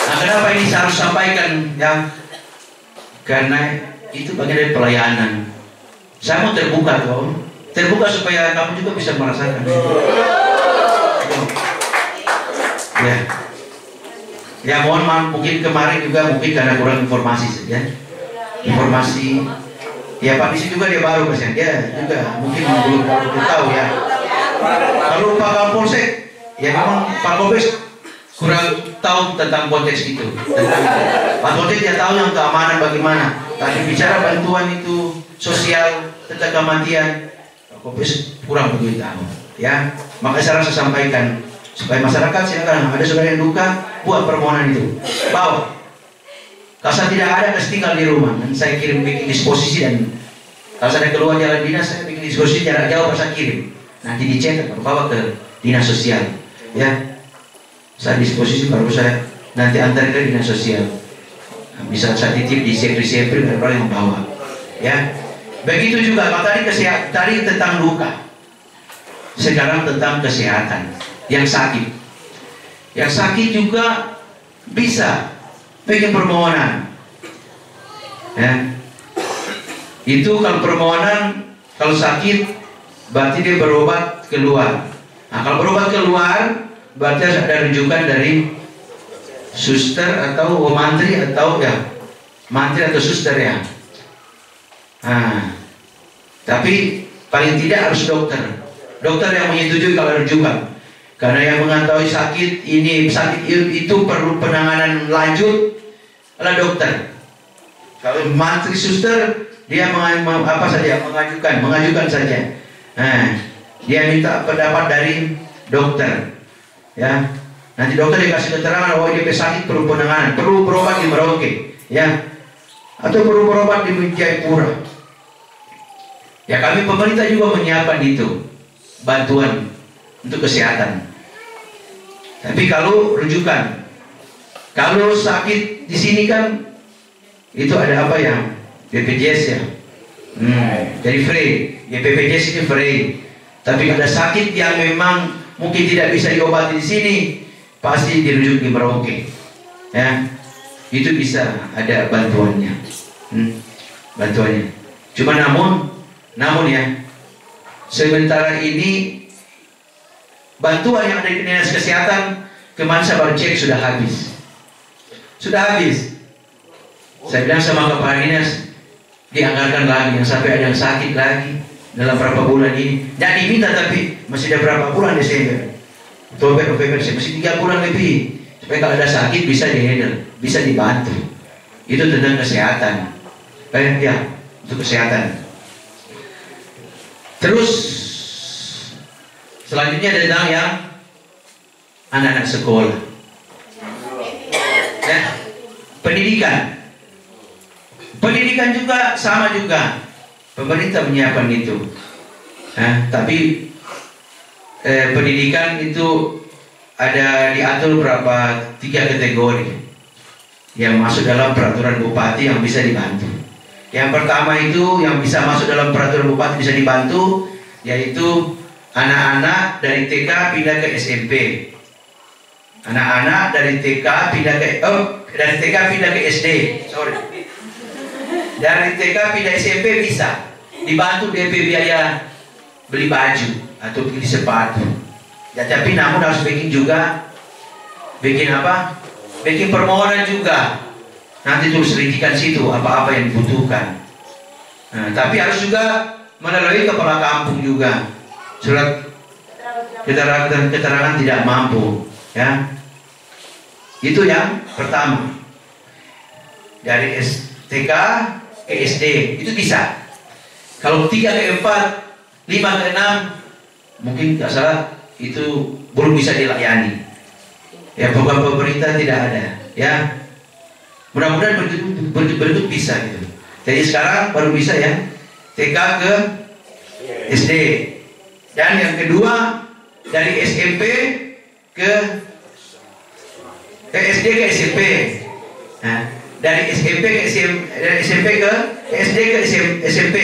Nah, kenapa ini saya harus sampaikan, ya? Karena itu bagian dari pelayanan. Saya mau terbuka supaya kamu juga bisa merasakan. Ya, mohon maaf, mungkin kemarin juga karena kurang informasi saja. Informasi, ya Pak Disi juga dia baru Mas, dia juga mungkin belum tahu, ya. Kalau Pak Kapolsek, ya memang Pak Kapolsek kurang tahu tentang konteks itu. Pak Kapolsek dia tahu yang keamanan bagaimana. Tapi bicara bantuan itu sosial tentang kematian, Pak Kapolsek kurang begitu tahu, ya. Maka saya rasa sampaikan supaya masyarakat silakan, ada saudara yang duka, buat permohonan itu, bawa. Kalau saya tidak ada, saya tinggal di rumah, dan saya bikin disposisi, dan kalau saya keluar jalan dinas, saya bikin disposisi jarak jauh, saya kirim, nanti dicetak, bawa ke dinas sosial, ya. Saya disposisi, baru saya nanti antar ke dinas sosial, bisa saya titip di sepri baru yang membawa, ya. Begitu juga kalau tadi tentang duka, sekarang tentang kesehatan. Yang sakit juga bisa bikin permohonan, ya. Itu kalau permohonan, kalau sakit berarti dia berobat keluar. Nah, kalau berobat keluar berarti ada rujukan dari suster atau mantri atau suster, ya. Nah, tapi paling tidak harus dokter yang menyetujui kalau rujukan. Karena yang mengetahui sakit itu perlu penanganan lanjut adalah dokter. Kalau mantri suster dia mengajukan saja. Nah, dia minta pendapat dari dokter, ya. Nanti dokter dikasih keterangan bahwa dia sakit perlu penanganan, perlu berobat di Merauke, ya, atau perlu berobat di Jayapura. Ya, kami pemerintah juga menyiapkan itu bantuan untuk kesehatan. Tapi kalau rujukan, kalau sakit di sini kan itu ada apa ya, BPJS, ya. Jadi free, ya, BPJS itu free. Tapi ada sakit yang memang mungkin tidak bisa diobati di sini, pasti dirujuk di Merauke, ya. Itu bisa ada bantuannya, bantuannya. Cuma namun ya, sementara ini bantuan yang ada di dinas kesehatan kemarin saya baru cek sudah habis. Saya bilang sama kepala dinas, dianggarkan lagi, yang sampai ada yang sakit lagi dalam berapa bulan ini. Dan diminta, tapi masih ada berapa bulan, Desember, Oktober, November, masih 3 bulan lebih, supaya kalau ada sakit bisa dihandle, bisa dibantu. Itu tentang kesehatan, ya, untuk kesehatan. Terus selanjutnya tentang yang anak-anak sekolah, ya. Pendidikan juga sama juga, pemerintah menyiapkan itu. Tapi pendidikan itu ada diatur berapa 3 kategori yang masuk dalam peraturan bupati yang bisa dibantu. Yang pertama itu yang bisa masuk dalam peraturan bupati bisa dibantu, yaitu anak-anak dari TK pindah ke SMP. Anak-anak dari TK pindah ke SD, sorry. Dari TK pindah SMP bisa dibantu DP biaya beli baju atau beli sepatu. Ya, tapi namun harus bikin permohonan juga. Nanti tulis rintikan situ apa-apa yang dibutuhkan. Nah, tapi harus juga melalui kepala kampung juga surat keterangan tidak mampu, ya. Itu yang pertama. Dari TK ke SD itu bisa. Kalau 3 ke 4, 5 ke 6 mungkin nggak salah itu belum bisa dilayani. Ya, program pemerintah tidak ada, ya. Mudah-mudahan berikut bisa gitu. Jadi sekarang baru bisa ya TK ke SD. Dan yang kedua dari SMP ke SD ke SMP. Nah, dari SMP ke SD ke SMP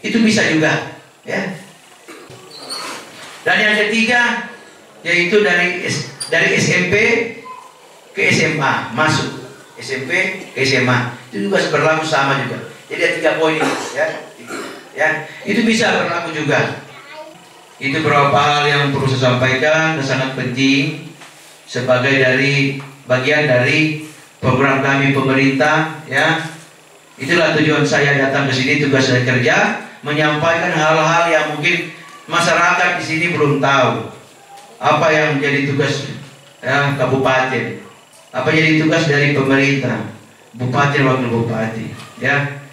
itu bisa juga, ya. Dan yang ketiga yaitu dari SMP ke SMA, masuk SMP ke SMA itu juga berlaku sama juga. Jadi ada 3 poin itu, ya. Itu bisa berlaku juga. Itu beberapa hal yang perlu saya sampaikan dan sangat penting sebagai bagian dari program kami pemerintah, ya. Itulah tujuan saya datang ke sini, tugas saya kerja menyampaikan hal-hal yang mungkin masyarakat di sini belum tahu apa yang menjadi tugas, ya, kabupaten, apa jadi tugas dari pemerintah, bupati, wakil bupati, ya.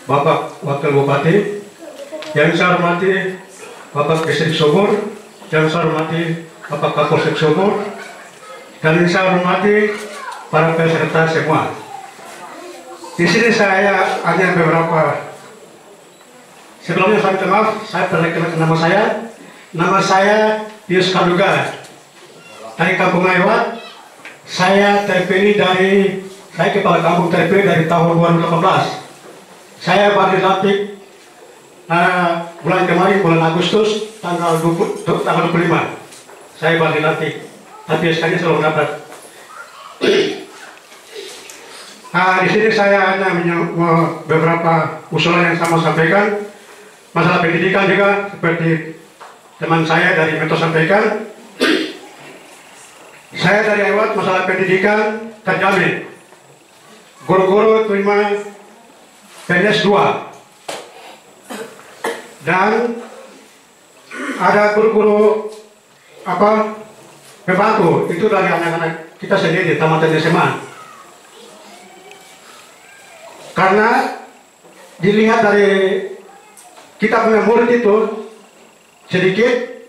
Bapak Wakil Bupati, yang saya hormati Bapak Distrik Sumur, yang saya hormati Bapak Kapolsek Sumur, dan yang saya hormati para peserta semua. Di sini saya hanya beberapa. Sebelumnya saya minta maaf, saya perkenalkan nama saya. Nama saya Pius Kaduga dari Kampung Aiwat. Saya terpilih saya kepala kampung terpilih dari tahun 2018. Saya baru dilantik bulan kemarin, bulan Agustus, tanggal 25. Saya baru dilantik, tapi sekarang selalu dapat. Di sini saya hanya beberapa usulan yang sama sampaikan. Masalah pendidikan juga seperti teman saya dari Meto sampaikan. Saya dari Aiwat, masalah pendidikan terjamin. Guru-guru terima PNS 2 dan ada guru-guru pembantu itu dari anak-anak kita sendiri tamatan SMA. Karena dilihat dari kita punya murid itu sedikit,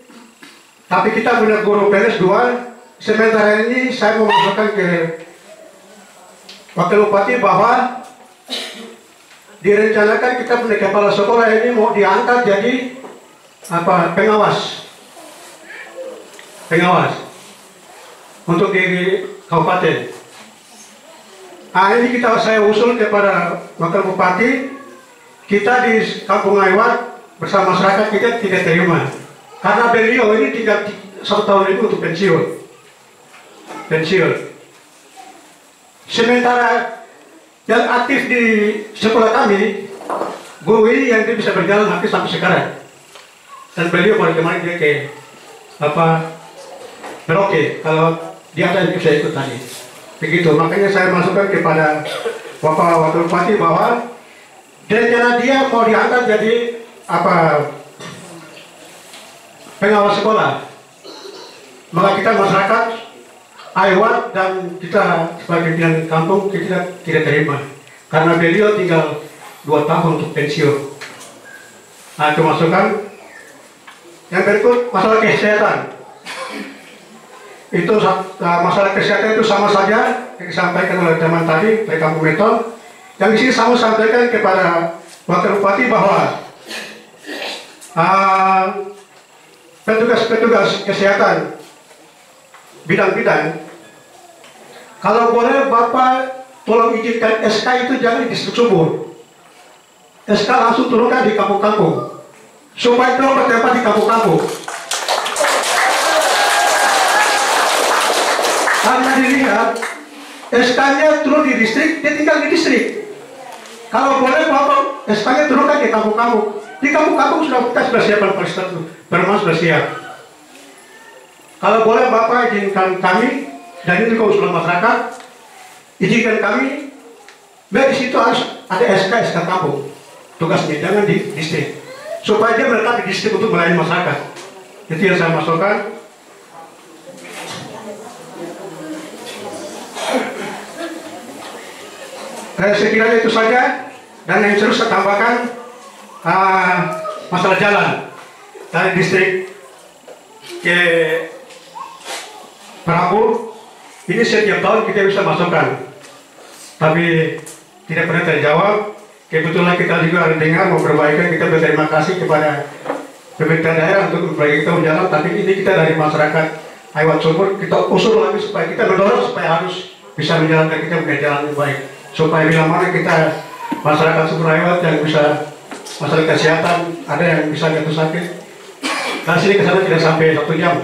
tapi kita punya guru PNS 2. Sementara ini saya mau masukkan ke Wakil Bupati bahwa direncanakan kita punya kepala sekolah ini mau diangkat jadi pengawas untuk di kabupaten. Ini saya usul kepada Wakil Bupati, kita di Kampung Aiwat bersama masyarakat kita tidak terima karena beliau ini tinggal 1 tahun itu untuk pensiun. Sementara yang aktif di sekolah kami, guru ini yang dia bisa berjalan hampir sampai sekarang. Dan beliau pada kemarin dia ke Merauke, kalau dia ada yang bisa ikut tadi. Begitu, makanya saya masukkan kepada Bapak Wakil Bupati bahwa rencana dia mau diangkat jadi pengawas sekolah. Maka kita masyarakat Aiwat dan kita sebagai pimpinan kampung kita tidak terima karena beliau tinggal 2 tahun untuk pensiun. Itu masukan. Yang berikut masalah kesehatan. Itu masalah kesehatan itu sama saja yang disampaikan oleh teman tadi dari Kampung Meto. Yang di sini sama sampaikan kepada Wakil Bupati bahwa petugas kesehatan bidang-bidang, kalau boleh Bapak tolong izinkan SK itu jangan di Distrik Sumur. SK langsung turunkan di kampung-kampung supaya tolong bertempat di kampung-kampung. Karena dilihat SK-nya turun di distrik, dia tinggal di distrik. Kalau boleh Bapak SK-nya turunkan di kampung-kampung. Di kampung-kampung kita sudah siapkan fasilitas, bermas sudah siap. Kalau boleh Bapak izinkan kami, dan ini juga usulan masyarakat, izinkan kami, biar di situ harus ada SK kampung. Tugasnya jangan di distrik, supaya dia menetap di distrik untuk melayani masyarakat. Itu yang saya masukkan. Sekiranya itu saja, dan yang terus saya tambahkan masalah jalan dari distrik ke Prabu. Ini setiap tahun kita bisa masukkan, tapi tidak pernah terjawab. Kebetulan kita juga dengar mau perbaikan, kita berterima kasih kepada pemerintah daerah untuk memperbaiki jalan, tapi ini kita dari masyarakat Aiwat Sumur, kita usul lagi supaya kita mendorong supaya harus bisa menjalankan kita punya jalan yang baik. Supaya bila mana kita masyarakat Sumur Aiwat yang bisa masalah kesehatan, ada yang bisa jatuh sakit, dari sini ke sana tidak sampai 1 jam.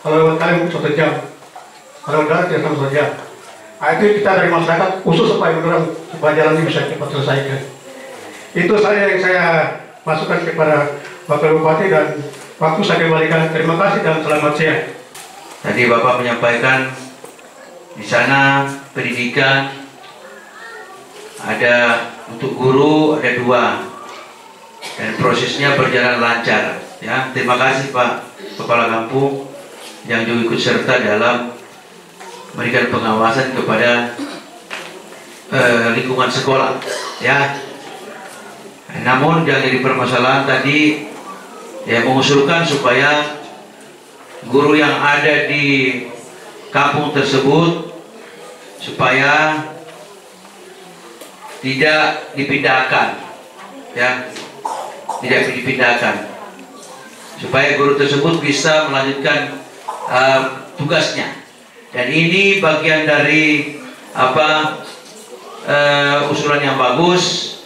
Kalau lewat kali mungkin 1 jam, kalau darat tidak sampai 1 jam. Nah, itu kita dari masyarakat khusus supaya mendorong supaya jalan ini bisa cepat selesaikan. Itu saja yang saya masukkan kepada Wakil Bupati, dan waktu saya kembalikan. Terima kasih dan selamat siang. Tadi Bapak menyampaikan di sana pendidikan ada untuk guru ada 2 dan prosesnya berjalan lancar. Ya, terima kasih Pak Kepala Kampung yang juga ikut serta dalam memberikan pengawasan kepada lingkungan sekolah. Ya, namun yang jadi permasalahan tadi ya mengusulkan supaya guru yang ada di kampung tersebut supaya tidak dipindahkan, ya, tidak dipindahkan, supaya guru tersebut bisa melanjutkan tugasnya. Dan ini bagian dari usulan yang bagus,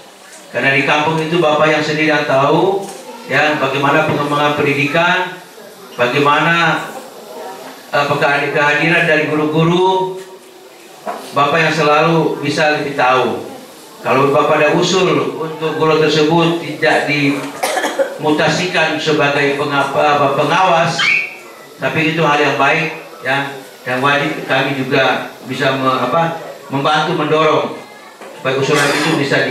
karena di kampung itu Bapak yang sendiri yang tahu, ya, bagaimana pengembangan pendidikan, bagaimana kehadiran dari guru-guru, Bapak yang selalu bisa lebih tahu. Kalau Bapak ada usul untuk guru tersebut tidak dimutasikan sebagai pengawas, tapi itu hal yang baik, ya, dan wajib kami juga bisa membantu mendorong supaya usulan itu bisa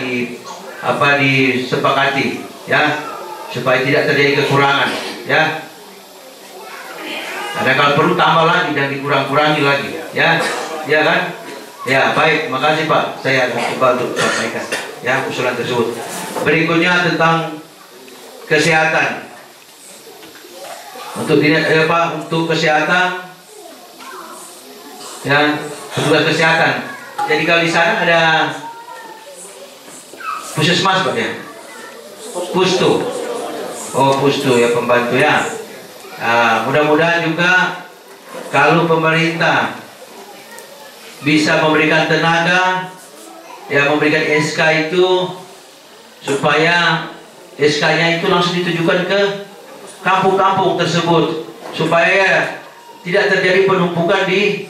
disepakati, ya, supaya tidak terjadi kekurangan, ya. Ada kalau perlu tambah lagi dan dikurang-kurangi lagi, ya, ya kan? Ya, baik, terima kasih Pak. Saya coba untuk sampaikan, ya, usulan tersebut. Berikutnya tentang kesehatan. Untuk untuk kesehatan, ya, petugas kesehatan. Jadi kalau di sana ada puskesmas Pak, ya, pustu. Oh, pustu, ya, pembantu, ya. Mudah-mudahan juga kalau pemerintah bisa memberikan tenaga, ya, memberikan SK itu supaya SK-nya itu langsung ditujukan ke kampung-kampung tersebut, supaya tidak terjadi penumpukan di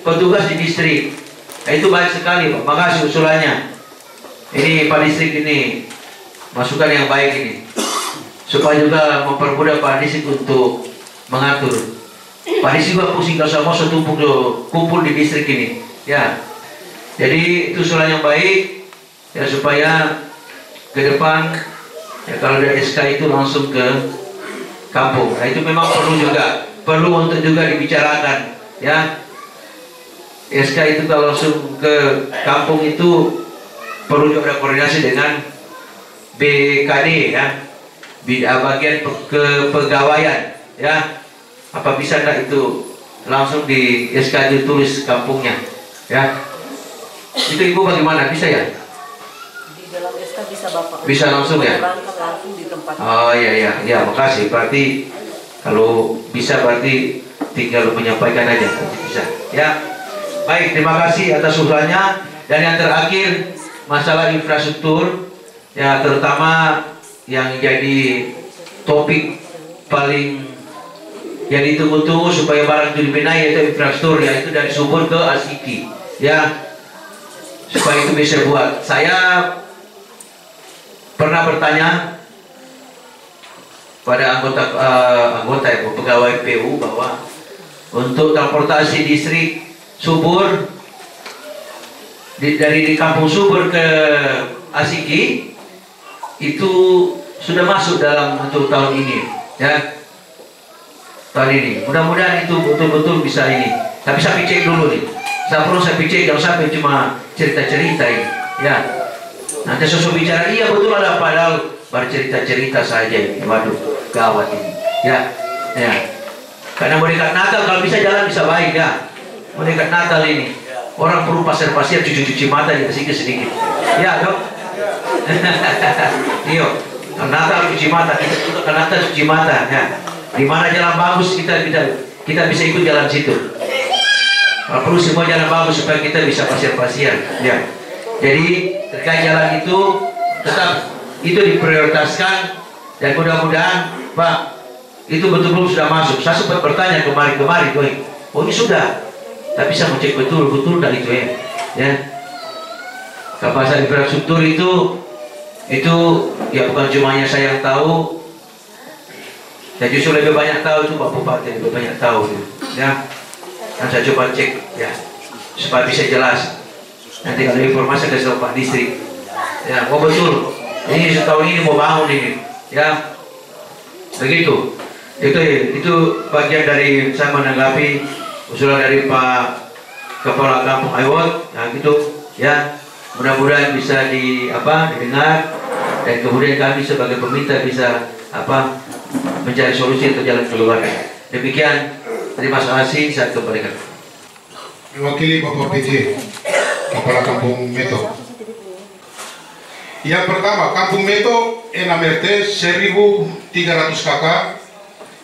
petugas di distrik. Nah, itu baik sekali Pak, makasih usulannya. Ini Pak Distrik, ini masukan yang baik ini, supaya juga mempermudah Pak Distrik untuk mengatur. Pak Distrik juga pusing kalau semua setumpuk kumpul di distrik ini, ya. Jadi itu usulan yang baik, ya, supaya ke depan, ya, kalau ada SK itu langsung ke kampung. Nah, itu memang perlu untuk juga dibicarakan, ya. SK itu kalau langsung ke kampung itu perlu juga ada koordinasi dengan BKD, ya, bagian kepegawaian, ya. Apa bisa enggak itu langsung di SK ditulis kampungnya, ya. Itu Ibu bagaimana, bisa ya? Di dalam SK bisa Bapak. Bisa langsung, ya? Langsung di tempat. Oh, iya, ya, makasih. Berarti kalau bisa berarti tinggal menyampaikan aja, bisa, ya. Baik, terima kasih atas usulannya. Dan yang terakhir, masalah infrastruktur, ya, terutama yang jadi topik paling yang ditunggu-tunggu supaya barang itu dibenahi, yaitu infrastruktur, yaitu dari Subur ke Asiki, ya, supaya itu bisa buat. Saya pernah bertanya pada anggota pegawai PU bahwa untuk transportasi distrik Subur dari kampung Subur ke Asiki itu sudah masuk dalam untuk tahun ini, ya. Tahun ini, mudah-mudahan itu betul-betul bisa ini. Tapi saya cek dulu nih. Saya cek, jangan sampai cuma cerita-cerita ini. Ya. Nanti sosok bicara, iya betul ada, padahal baru cerita-cerita saja ini. Waduh, gawat ini. Ya, ya. Karena mau dekat Natal kalau bisa jalan bisa baik ya. Mau dekat Natal ini, orang perlu pasir-pasir cuci-cuci mata di sedikit. Ya dok. Iyo, Natal cuci mata, kita juga ke Natal cuci mata. Ya. Di mana jalan bagus kita bisa ikut jalan situ. Kalau perlu semua jalan bagus supaya kita bisa pasir-pasir. Ya. Jadi terkait jalan itu tetap itu diprioritaskan dan mudah-mudahan Pak itu betul-betul sudah masuk. Saya sempat bertanya kemarin, oh ini sudah. Tapi saya mau cek betul dari itu ya. Ya. Kapasitas infrastruktur itu ya bukan cuma saya yang tahu. Ya justru lebih banyak tahu itu Pak Bupati, lebih banyak tahu ya. Dan saya coba cek ya supaya bisa jelas. Nanti kalau informasi kasih tahu Pak Distrik. Ya, oh betul. Ini setahun ini mau bangun ini, ya. Begitu. Itu bagian dari saya menanggapi usulan dari Pak Kepala Kampung Aiwot. Nah gitu, ya. Mudah-mudahan bisa didengar dan kemudian kami sebagai peminta bisa mencari solusi untuk jalan keluar. Demikian, terima kasih, saya kembalikan. Mewakili Bapak PJ, Kepala Kampung Meto. Yang pertama, Kampung Meto NMRT 1300 KK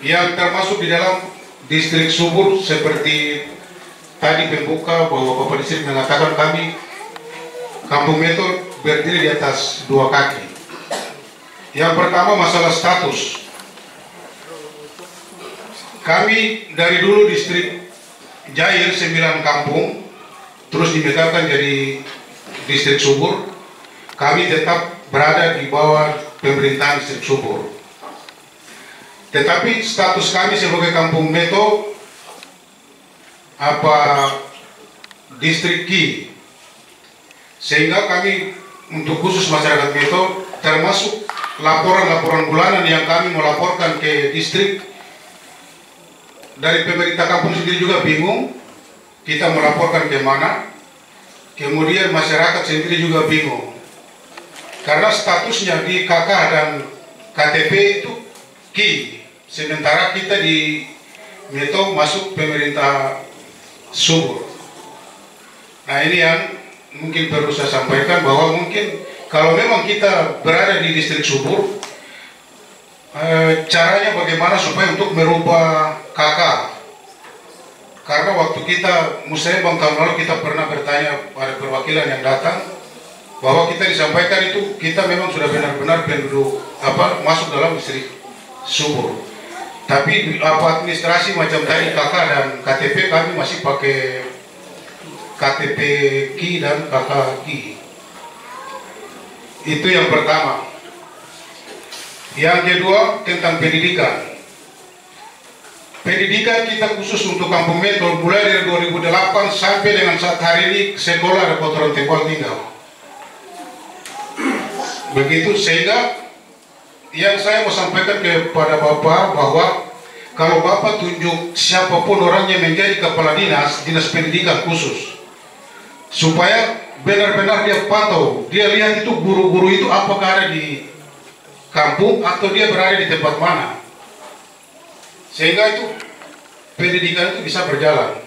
yang termasuk di dalam distrik Subur seperti tadi pembuka bahwa Bapak Distrik mengatakan kami Kampung Meto berdiri di atas dua kaki. Yang pertama masalah status. Kami dari dulu distrik Jair 9 kampung terus dimegahkan jadi distrik Subur. Kami tetap berada di bawah pemerintahan distrik Subur. Tetapi status kami sebagai Kampung Meto distrik Ki, sehingga kami untuk khusus masyarakat Meto termasuk laporan-laporan bulanan yang kami melaporkan ke distrik. Dari pemerintah kampung sendiri juga bingung kita melaporkan ke mana, kemudian masyarakat sendiri juga bingung karena statusnya di KK dan KTP itu Ki, sementara kita di Meto masuk pemerintah Subur. Nah ini yang mungkin perlu saya sampaikan bahwa mungkin kalau memang kita berada di distrik Subur, caranya bagaimana supaya untuk merubah KK. Karena waktu kita musyawarah tahun lalu kita pernah bertanya pada perwakilan yang datang bahwa kita disampaikan itu kita memang sudah benar-benar penduduk masuk dalam distrik Subur. Tapi administrasi macam tadi KK dan KTP kami masih pakai KTP Ki dan KK Ki. Itu yang pertama. Yang kedua tentang pendidikan. Pendidikan kita khusus untuk Kampung Meto mulai dari 2008 sampai dengan saat hari ini sekolah ada kotoran tebal tinggal. Begitu sehingga yang saya mau sampaikan kepada Bapak bahwa kalau Bapak tunjuk siapapun orangnya menjadi kepala dinas pendidikan khusus, supaya benar-benar dia pantau, dia lihat itu guru-guru itu apakah ada di kampung atau dia berada di tempat mana, sehingga itu pendidikan itu bisa berjalan.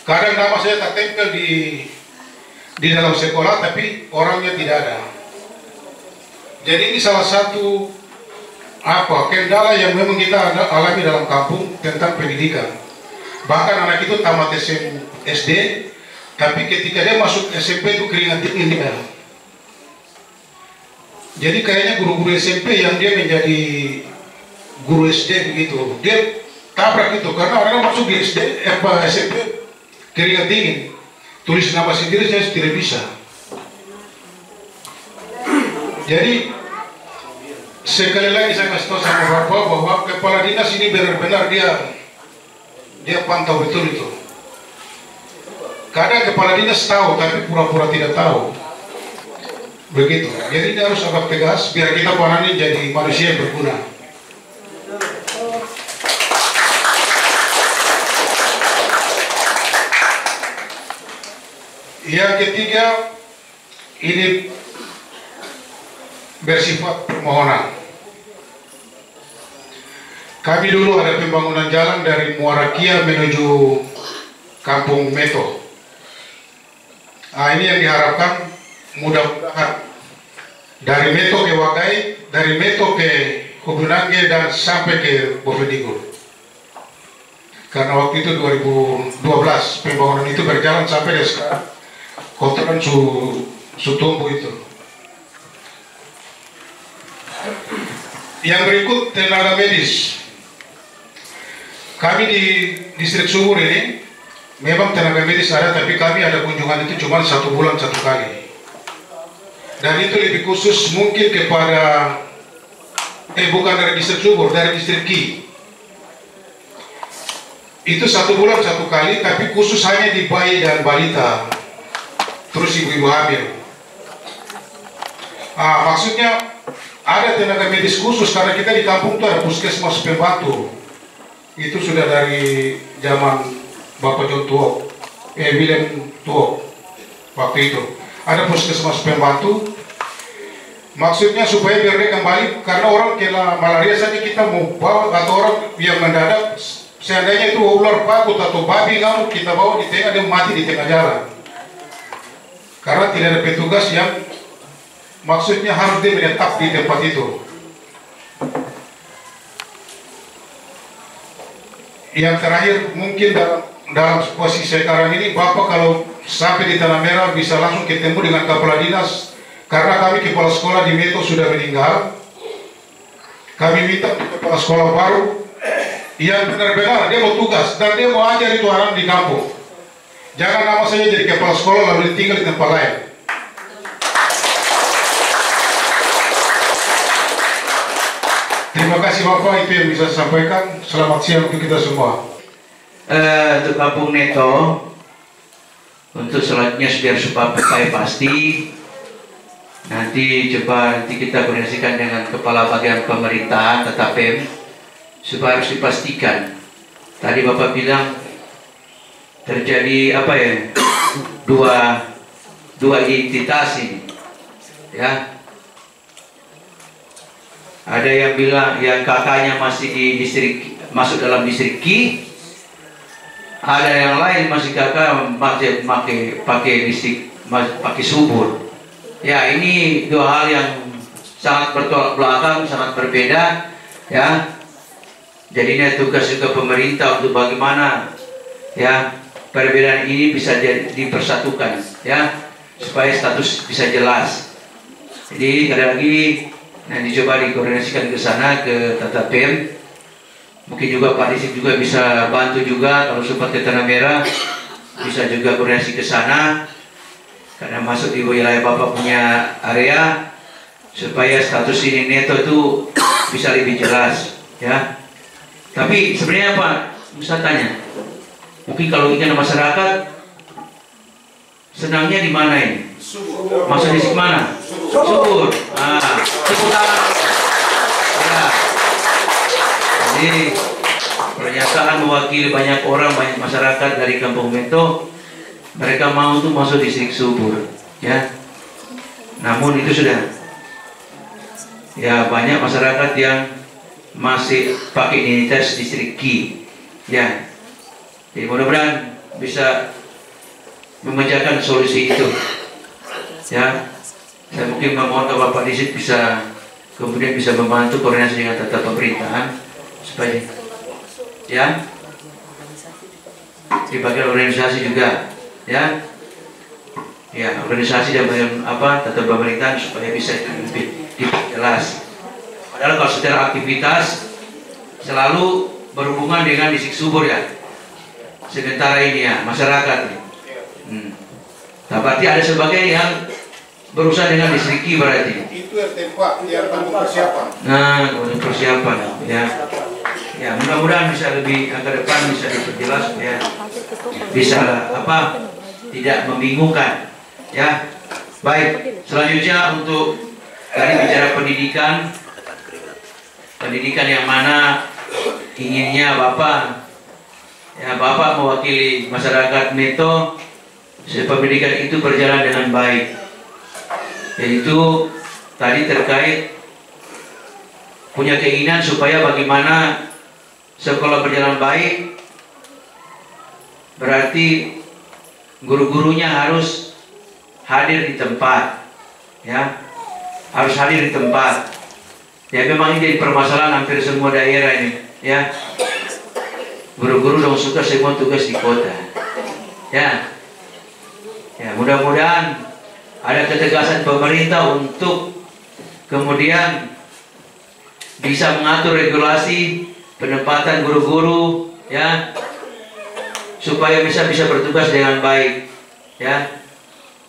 Kadang nama saya tak tempel di dalam sekolah tapi orangnya tidak ada. Jadi ini salah satu kendala yang memang kita alami dalam kampung tentang pendidikan. Bahkan anak itu tamat SD, tapi ketika dia masuk SMP itu keringat dingin dia. Jadi kayaknya guru-guru SMP yang dia menjadi guru SD begitu, dia tabrak itu karena orang masuk di SMP keringat dingin, tulis nama sendiri saya tidak bisa. Jadi sekali lagi saya kasih tahu sama Bapak bahwa kepala dinas ini benar-benar dia pantau betul itu. Kadang kepala dinas tahu tapi pura-pura tidak tahu. Begitu. Jadi ini harus agak tegas biar kita ini jadi manusia yang berguna. Yang ketiga, ini bersifat permohonan. Kami dulu ada pembangunan jalan dari Muara Kia menuju Kampung Meto. Nah, ini yang diharapkan mudah-mudahan dari Meto ke Wagai, dari Meto ke Hubunange dan sampai ke Bovendigul. Karena waktu itu 2012 pembangunan itu berjalan sampai sekarang. Kotoran su tumbuh itu. Yang berikut tenaga medis. Kami di distrik Subur ini memang tenaga medis ada, tapi kami ada kunjungan itu cuma 1 bulan 1 kali. Dan itu lebih khusus mungkin kepada bukan dari distrik Subur, dari distrik Ki. Itu 1 bulan 1 kali, tapi khusus hanya di bayi dan balita. Terus ibu-ibu hamil. Maksudnya ada tenaga medis khusus karena kita di kampung itu ada puskesmas pembantu. Itu sudah dari zaman Bapak John Tuok, William Tuok waktu itu. Ada puskesmas pembantu. Maksudnya supaya biar dia kembali, karena orang kena malaria saja kita mau bawa, atau orang yang mendadak seandainya itu ular pakut atau babi ngamuk kita bawa di tengah, dia mati di tengah jalan. Karena tidak ada petugas yang maksudnya harus dia menetap di tempat itu. Yang terakhir mungkin dalam posisi sekarang ini Bapak kalau sampai di Tanah Merah bisa langsung ketemu dengan kepala dinas, karena kami kepala sekolah di Meto sudah meninggal. Kami minta kepala sekolah baru yang benar-benar dia mau tugas dan dia mau ajar itu orang di kampung. Jangan nama saya jadi kepala sekolah lalu tinggal di tempat lain. Terima kasih Bapak, itu yang bisa saya sampaikan. Selamat siang untuk kita semua. Untuk Kampung Neto, untuk selanjutnya biar supaya pasti, nanti kita koordinasikan dengan Kepala Bagian Pemerintahan TKPM supaya harus dipastikan. Tadi Bapak bilang terjadi dua identitas ini, ya. Ada yang bilang yang kakaknya masih di masuk dalam distrik Ki, ada yang lain masih kakak pakai Subur. Ya, ini dua hal yang sangat bertolak belakang, sangat berbeda, ya. Jadinya tugas juga pemerintah untuk bagaimana, ya, perbedaan ini bisa dipersatukan, ya, supaya status bisa jelas. Jadi sekali lagi dicoba dikoordinasikan ke sana ke Tata PEM. Mungkin juga Pak Disik juga bisa bantu juga kalau sempat ke Tanah Merah, bisa juga koordinasi ke sana karena masuk di wilayah Bapak punya area, supaya status ini Neto itu bisa lebih jelas, ya. Tapi sebenarnya Pak, bisa tanya, mungkin kalau ikan masyarakat senangnya di mana ini? Masuk di mana? Subur. Tepuk tangan. Ya. Jadi pernyataan mewakili banyak orang, banyak masyarakat dari Kampung Meto, mereka mau tuh masuk distrik Subur, ya. Namun itu sudah, ya, banyak masyarakat yang masih pakai identitas distrik Ki, ya. Jadi mudah-mudahan bisa memecahkan solusi itu, ya. Saya mungkin memohon ke Bapak Disik bisa kemudian bisa membantu koordinasi dengan tata pemerintahan supaya, ya, di bagian organisasi juga, ya, organisasi dan bagian tata pemerintahan supaya bisa lebih jelas. Padahal kalau secara aktivitas selalu berhubungan dengan distrik Subur ya. Sementara ini ya masyarakat. Nah, berarti ada sebagai yang berusaha dengan distrik I berarti. Itu RT 4 yang tanggung persiapan. Nah, untuk persiapan ya. Ya, mudah-mudahan bisa lebih ke depan bisa diperjelas ya. Bisa apa? Tidak membingungkan. Ya. Baik, selanjutnya untuk tadi bicara pendidikan. Pendidikan yang mana inginnya Bapak ya, Bapak mewakili masyarakat Meto, pendidikan itu berjalan dengan baik. Yaitu tadi terkait punya keinginan supaya bagaimana sekolah berjalan baik, berarti guru-gurunya harus hadir di tempat, ya, harus hadir di tempat. Ya memang ini jadi permasalahan hampir semua daerah ini, ya. Guru-guru dong suka semua tugas di kota, ya. Ya mudah-mudahan ada ketegasan pemerintah untuk kemudian bisa mengatur regulasi penempatan guru-guru, ya, supaya bisa bertugas dengan baik, ya.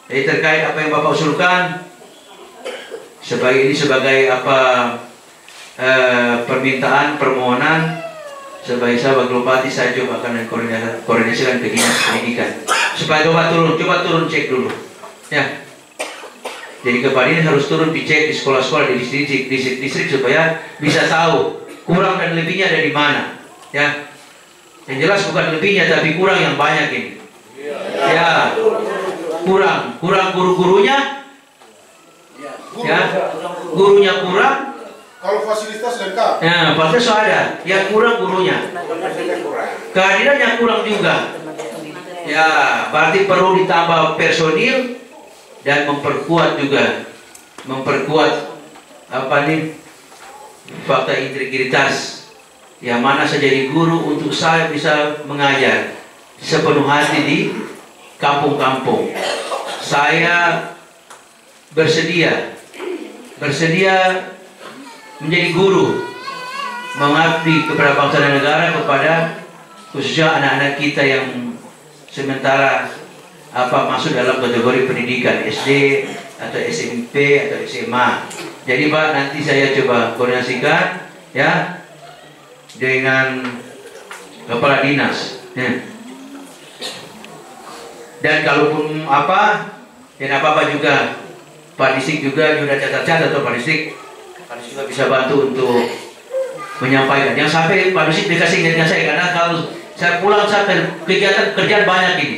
Jadi terkait apa yang Bapak usulkan, sebagai apa permintaan permohonan, sebagai sahabat Bupati saya coba akan koordinasikan ke dinas pendidikan supaya coba turun cek dulu, ya. Jadi kepala ini harus turun dicek di sekolah-sekolah di distrik supaya bisa tahu kurang dan lebihnya ada di mana, ya. Yang jelas bukan lebihnya tapi kurang yang banyak ini, ya. Kurang guru-gurunya, ya. Gurunya kurang. Kalau fasilitas lengkap. Ya, fasilitas ada. Yang kurang gurunya. Kehadirannya kurang juga. Ya, berarti perlu ditambah personil dan memperkuat apa nih, fakta integritas. Yang mana saya jadi guru untuk saya bisa mengajar sepenuh hati di kampung-kampung. Saya bersedia menjadi guru, mengabdi kepada bangsa dan negara, kepada khususnya anak-anak kita yang sementara masuk dalam kategori pendidikan SD atau SMP atau SMA. Jadi Pak, nanti saya coba koordinasikan ya dengan kepala dinas, ya. Dan kalaupun apa juga Pak Distrik juga catat atau Pak Distrik juga bisa bantu untuk menyampaikan. Yang sampai Pak Distrik dikasih dengan saya, karena kalau saya pulang saya kegiatan kerjaan banyak ini,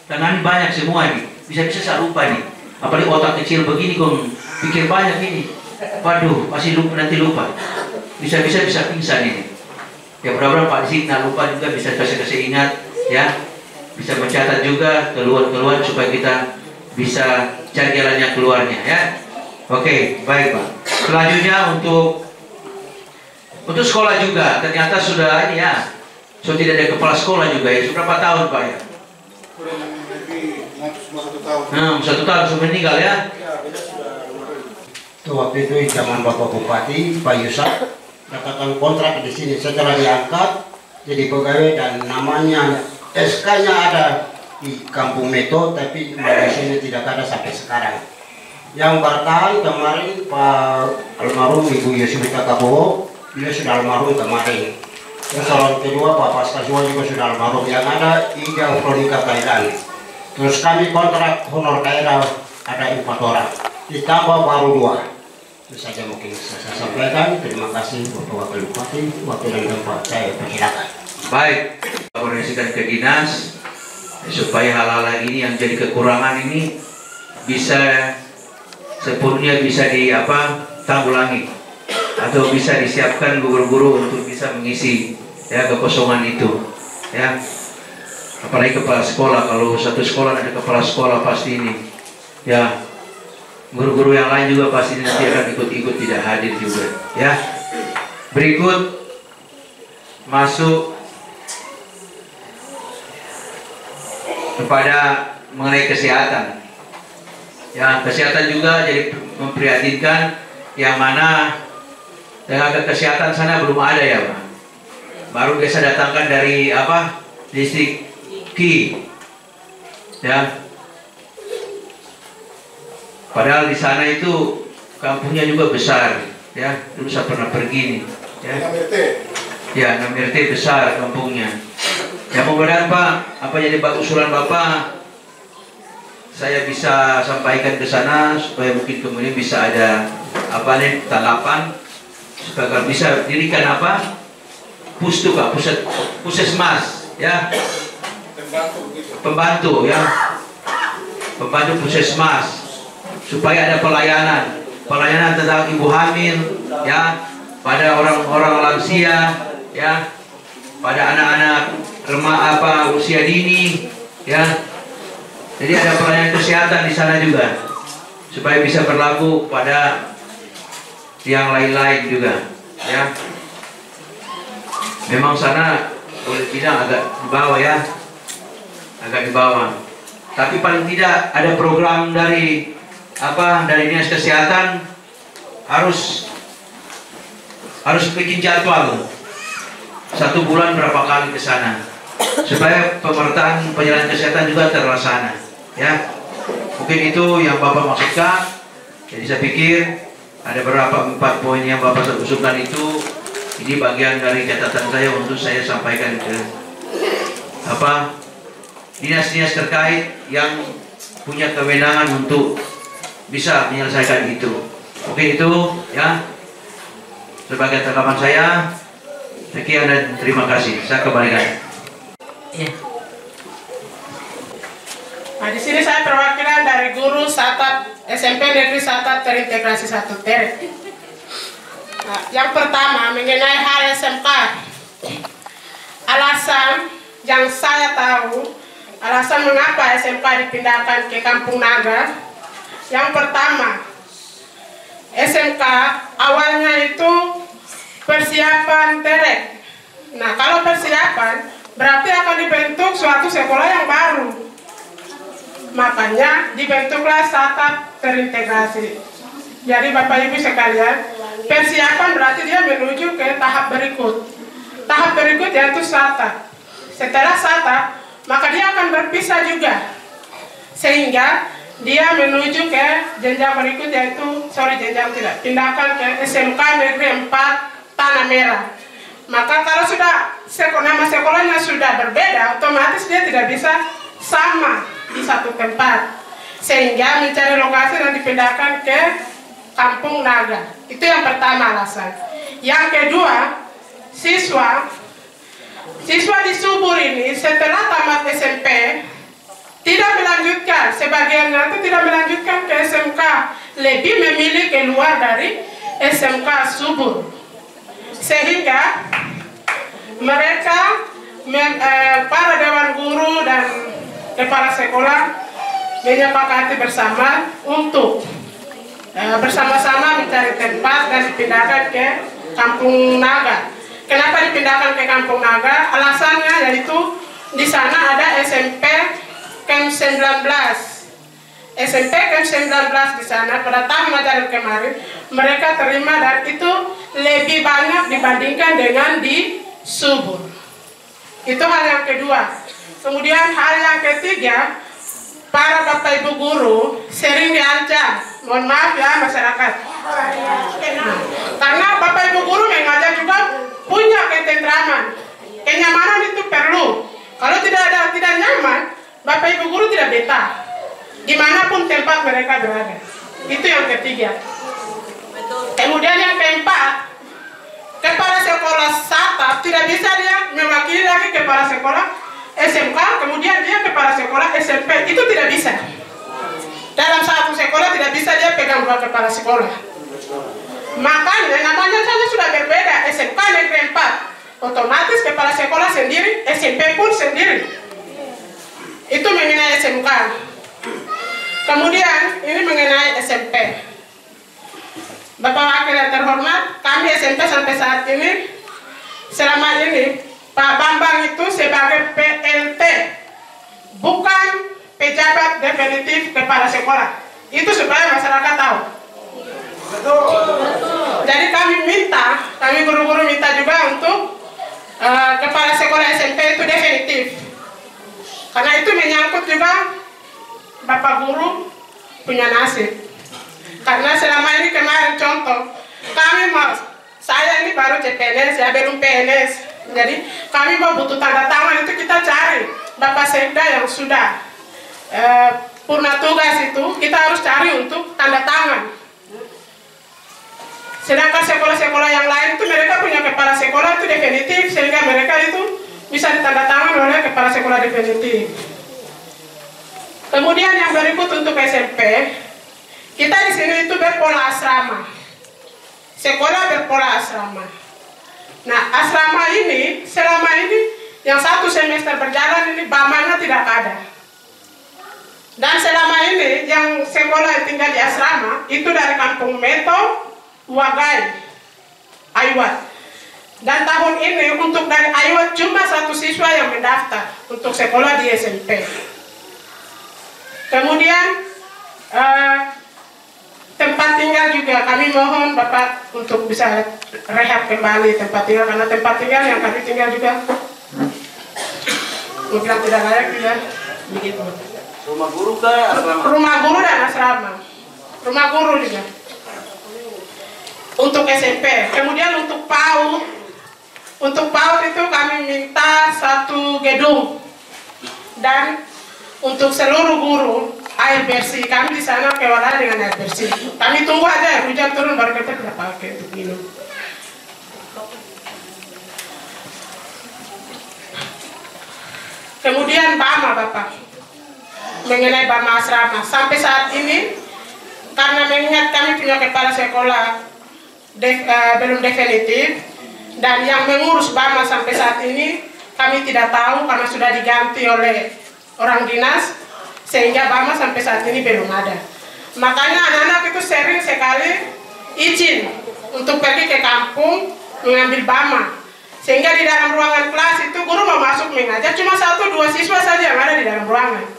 karena ini banyak semua ini, bisa-bisa saya lupa nih. Apalagi otak kecil begini kok pikir banyak ini, waduh pasti nanti lupa, bisa pingsan ini. Ya mudah-mudahan Pak Distrik nggak lupa juga, bisa kasih ingat ya. Bisa mencatat juga keluar supaya kita bisa cari jalannya keluarnya ya. Oke, baik Pak. Selanjutnya untuk sekolah juga ternyata sudah ini ya. So tidak ada kepala sekolah juga ya. Sudah berapa tahun Pak ya? Kurang lebih 1 tahun. 1 tahun sudah meninggal ya. Itu waktu itu zaman Bapak Bupati Pak Yusuf katakan kontrak di sini, setelah diangkat jadi pegawai dan namanya SK-nya ada di Kampung Meto, tapi di sini tidak ada sampai sekarang. Yang bertahan kemarin Pak almarhum Ibu Yosibita Kabowo, beliau sudah almarhum kemarin. Terus orang kedua Pak Paskaswa juga sudah almarhum. Yang ada Ida Veronica Kailan. Terus kami kontrak honor daerah ada 4 orang, ditambah baru 2. Itu saja mungkin saya sampaikan. Terima kasih Bapak Wakil Bupati, waktu dan tempat saya persilakan. Baik, koordinasikan ke dinas supaya hal-hal ini yang jadi kekurangan ini bisa sepenuhnya bisa tanggulangi atau bisa disiapkan guru-guru untuk bisa mengisi ya kekosongan itu ya. Apalagi kepala sekolah, kalau satu sekolah ada kepala sekolah pasti ini ya, guru-guru yang lain juga pasti nanti akan ikut-ikut tidak hadir juga ya. Berikut masuk kepada mengenai kesehatan. Ya, kesehatan juga jadi memprihatinkan, yang mana tenaga kesehatan sana belum ada ya Pak. baru biasa datangkan dari apa, distrik Ki, ya. Padahal di sana itu kampungnya juga besar, ya. Dulu saya pernah pergi nih, ya. Ya, Namirte besar kampungnya. Ya, mudah-mudahan Pak, apa jadi usulan Bapak, saya bisa sampaikan ke sana supaya mungkin kemudian bisa ada apa nih tanggapan supaya bisa dirikan apa pustu Pak, puskesmas, ya. Pembantu, ya. Pembantu puskesmas supaya ada pelayanan tentang ibu hamil, ya, pada orang-orang lansia, ya, pada anak-anak remaja usia dini, ya. Jadi ada pelayanan kesehatan di sana juga supaya bisa berlaku pada yang lain-lain juga, ya. Memang sana boleh tidak agak di bawah, ya, agak di bawah. Tapi paling tidak ada program dari dinas kesehatan harus bikin jadwal 1 bulan berapa kali ke sana supaya pemerataan penjelasan kesehatan juga terlaksana, ya. Mungkin itu yang Bapak maksudkan. Jadi saya pikir ada beberapa 4 poin yang Bapak usulkan itu, ini bagian dari catatan saya untuk saya sampaikan ke dinas-dinas terkait yang punya kewenangan untuk bisa menyelesaikan itu. Oke, itu ya sebagai tanggapan saya. Sekian dan terima kasih. Saya kembalikan. Ya. Nah, di sini saya perwakilan dari guru Satap SMP Negeri Satap Terintegrasi 1 Teret. Nah, yang pertama mengenai hal SMK. Alasan yang saya tahu, alasan mengapa SMK dipindahkan ke Kampung Naga. Yang pertama, SMK awalnya itu persiapan Teret. Nah, kalau persiapan berarti akan dibentuk suatu sekolah yang baru. Makanya dibentuklah Satap Terintegrasi. Jadi Bapak Ibu sekalian, persiapan berarti dia menuju ke tahap berikut. Tahap berikut yaitu Satap. Setelah Satap, maka dia akan berpisah juga. Sehingga dia menuju ke jenjang berikut yaitu, pindahkan ke SMK Negeri 4 Tanah Merah. Maka kalau sudah nama sekolahnya sudah berbeda, otomatis dia tidak bisa sama di satu tempat. Sehingga mencari lokasi dan dipindahkan ke Kampung Naga. Itu yang pertama alasan. Yang kedua, siswa di Subur ini setelah tamat SMP tidak melanjutkan, sebagiannya itu tidak melanjutkan ke SMK, lebih memilih keluar dari SMK Subur. Sehingga mereka, para dewan guru dan kepala sekolah menyepakati bersama untuk bersama-sama mencari tempat dan dipindahkan ke Kampung Naga. Kenapa dipindahkan ke Kampung Naga? Alasannya yaitu di sana ada SMP Camp 19. SMP Camp 19 di sana pada tahun ajaran kemarin mereka terima dan itu lebih banyak dibandingkan dengan di Subur. Itu hal yang kedua. Kemudian hal yang ketiga, para Bapak Ibu guru sering diancam. Mohon maaf ya masyarakat. Karena Bapak Ibu guru mengajar juga punya ketentraman. Kenyamanan itu perlu. Kalau tidak nyaman, Bapak Ibu guru tidak betah dimanapun tempat mereka berada. Itu yang ketiga. Kemudian yang keempat, kepala sekolah Satap tidak bisa dia mewakili lagi kepala sekolah SMK, kemudian dia kepala sekolah SMP. Itu tidak bisa. Dalam satu sekolah tidak bisa dia pegang 2 kepala sekolah. Makanya namanya saja sudah berbeda, SMK Negeri 4. Otomatis kepala sekolah sendiri, SMP pun sendiri. Itu mengenai SMK. Kemudian ini mengenai SMP. Bapak Wakil yang terhormat, kami SMP sampai saat ini, selama ini Pak Bambang itu sebagai PLT, bukan pejabat definitif kepala sekolah. Itu supaya masyarakat tahu. Jadi kami guru-guru minta juga untuk kepala sekolah SMP itu definitif. Karena itu menyangkut juga Bapak Guru punya nasib. Karena selama ini kemarin contoh, saya ini baru CPNS, ya belum PNS. Jadi kami mau butuh tanda tangan itu kita cari Bapak Sekda yang sudah purna tugas itu, kita harus cari untuk tanda tangan. Sedangkan sekolah-sekolah yang lain itu mereka punya kepala sekolah itu definitif, sehingga mereka itu bisa ditandatangan oleh kepala sekolah definitif. Kemudian yang berikut untuk SMP, kita di sini itu berpola asrama. Sekolah berpola asrama. Nah, asrama ini selama ini yang 1 semester berjalan ini BAMA-nya tidak ada. Dan selama ini yang sekolah yang tinggal di asrama itu dari Kampung Meto, Wagai, Aiwat. Dan tahun ini untuk dari Aiwat cuma 1 siswa yang mendaftar untuk sekolah di SMP. Kemudian tempat tinggal juga kami mohon Bapak untuk bisa rehab kembali tempat tinggal, karena tempat tinggal yang kami tinggal juga mungkin tidak layak juga begitu. Rumah guru kah? Asrama? Rumah guru dan asrama. Rumah guru juga. Untuk SMP. Kemudian untuk PAUD. Untuk PAUD itu kami minta 1 gedung. Dan untuk seluruh guru air bersih. Kami di sana kewalahan dengan air bersih. Kami tunggu aja hujan turun baru kita tidak pakai untuk minum. Kemudian BAMA Bapak. Mengenai BAMA asrama sampai saat ini karena mengingat kami punya kepala sekolah belum definitif dan yang mengurus BAMA sampai saat ini kami tidak tahu karena sudah diganti oleh orang dinas sehingga BAMA sampai saat ini belum ada. Makanya anak-anak itu sering sekali izin untuk pergi ke kampung mengambil BAMA, sehingga di dalam ruangan kelas itu guru mau masuk mengajar cuma 1-2 siswa saja yang ada di dalam ruangan.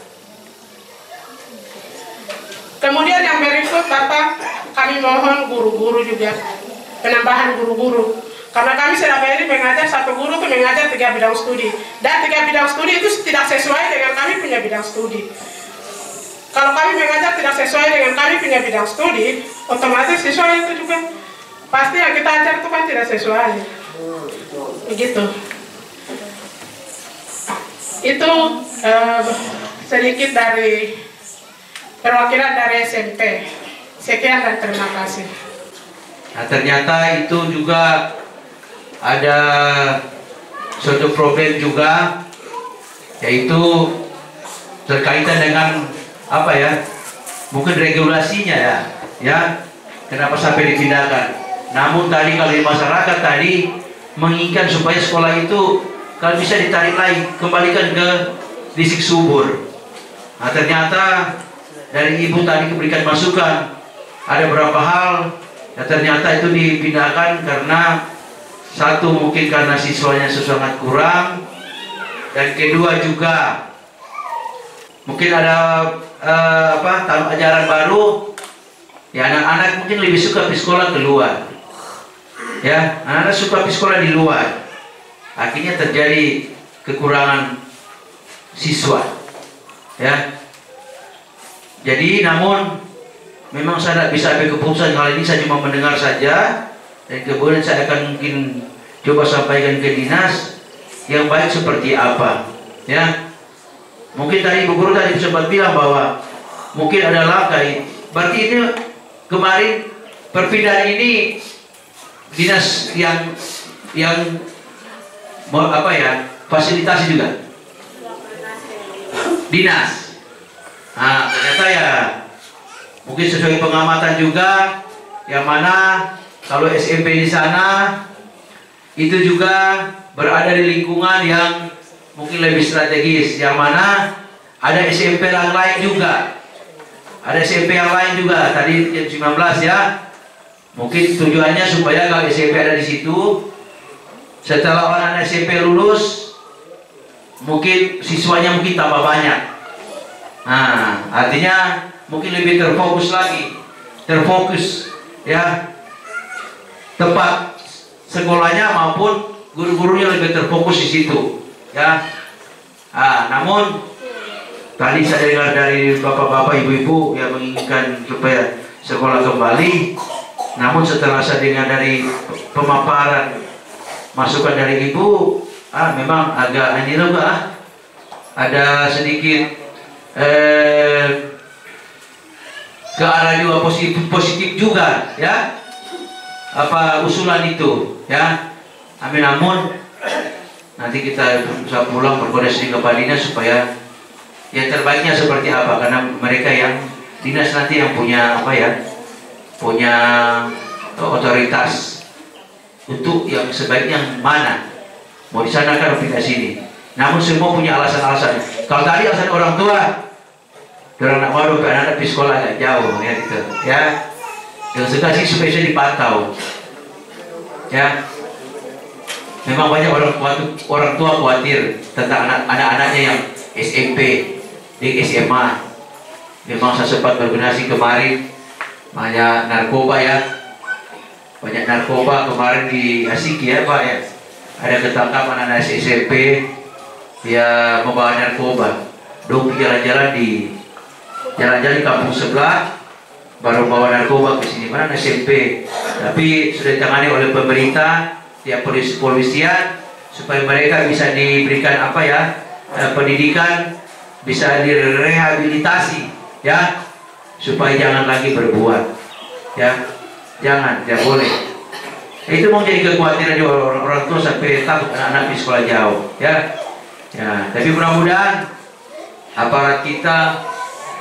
Kemudian yang berikut Bapak, kami mohon guru-guru juga, penambahan guru-guru. Karena kami selama ini mengajar 1 guru itu mengajar 3 bidang studi. Dan 3 bidang studi itu tidak sesuai dengan kami punya bidang studi. Kalau kami mengajar tidak sesuai dengan kami punya bidang studi, otomatis siswa itu juga pasti yang kita ajar itu kan tidak sesuai. Begitu. Itu sedikit dari perwakilan dari SMP. Sekian dan terima kasih. Nah, ternyata itu juga ada suatu problem juga, yaitu terkaitan dengan apa ya? Mungkin regulasinya ya. Kenapa sampai dipindahkan? Namun tadi kalau di masyarakat tadi menginginkan supaya sekolah itu kalau bisa ditarik lagi, kembalikan ke distrik Subur. Nah, ternyata dari ibu tadi memberikan masukan ada beberapa hal, ya ternyata itu dipindahkan karena satu mungkin karena siswanya sangat kurang, dan kedua juga mungkin ada tahun ajaran baru, ya anak-anak mungkin lebih suka pergi sekolah keluar, ya anak-anak suka pergi sekolah di luar, akhirnya terjadi kekurangan siswa, ya. Jadi namun memang saya tidak bisa ambil keputusan kali ini, saya cuma mendengar saja dan kemudian saya akan mungkin coba sampaikan ke dinas yang baik seperti apa, ya. Mungkin tadi Ibu Guru tadi sempat bilang bahwa mungkin ada langkah, berarti ini kemarin perpindahan ini dinas yang apa ya, fasilitasi juga dinas. Nah, ternyata ya mungkin sesuai pengamatan juga, yang mana kalau SMP di sana itu juga berada di lingkungan yang mungkin lebih strategis, yang mana ada SMP yang lain juga, ada SMP yang lain juga tadi yang 19 ya. Mungkin tujuannya supaya kalau SMP ada di situ, setelah orang SMP lulus, mungkin siswanya mungkin tambah banyak. Nah, artinya mungkin lebih terfokus lagi, ya tempat sekolahnya maupun guru-gurunya lebih terfokus di situ, ya. Namun tadi saya dengar dari bapak-bapak, ibu-ibu yang menginginkan supaya sekolah kembali. Namun setelah saya dengar dari pemaparan masukan dari ibu, memang agak ini loh, ada sedikit ke arah juga positif juga, ya. Apa usulan itu, ya. Namun nanti kita bisa pulang berkoordinasi kepada dinas supaya yang terbaiknya seperti apa, karena mereka yang dinas nanti yang punya apa ya, punya otoritas untuk yang sebaiknya mana, mau di sana kan pindah sini. Namun semua punya alasan-alasan. Kalau tadi alasan orang tua, orang nak mau anak di sekolah agak jauh, ya gitu, ya. Yang sekali supaya bisa dipantau, ya. Memang banyak orang tua khawatir tentang anak-anaknya yang SMP, di SMA. Memang saya sempat berkoordinasi kemarin, banyak narkoba, ya. Banyak narkoba kemarin di Asiki, ya Pak, ya. Ada ketangkapan anak SMP dia membawa narkoba. Dong jalan-jalan di kampung sebelah, baru bawa narkoba ke sini. Mana SMP, tapi sudah ditangani oleh pemerintah, tiap polisian, supaya mereka bisa diberikan apa ya, pendidikan, bisa direhabilitasi, ya, supaya jangan lagi berbuat, ya, jangan, tidak boleh. Itu mau jadi kekhawatiran di orang tua sampai takut anak-anak di sekolah jauh, ya. Ya, tapi mudah-mudahan aparat kita,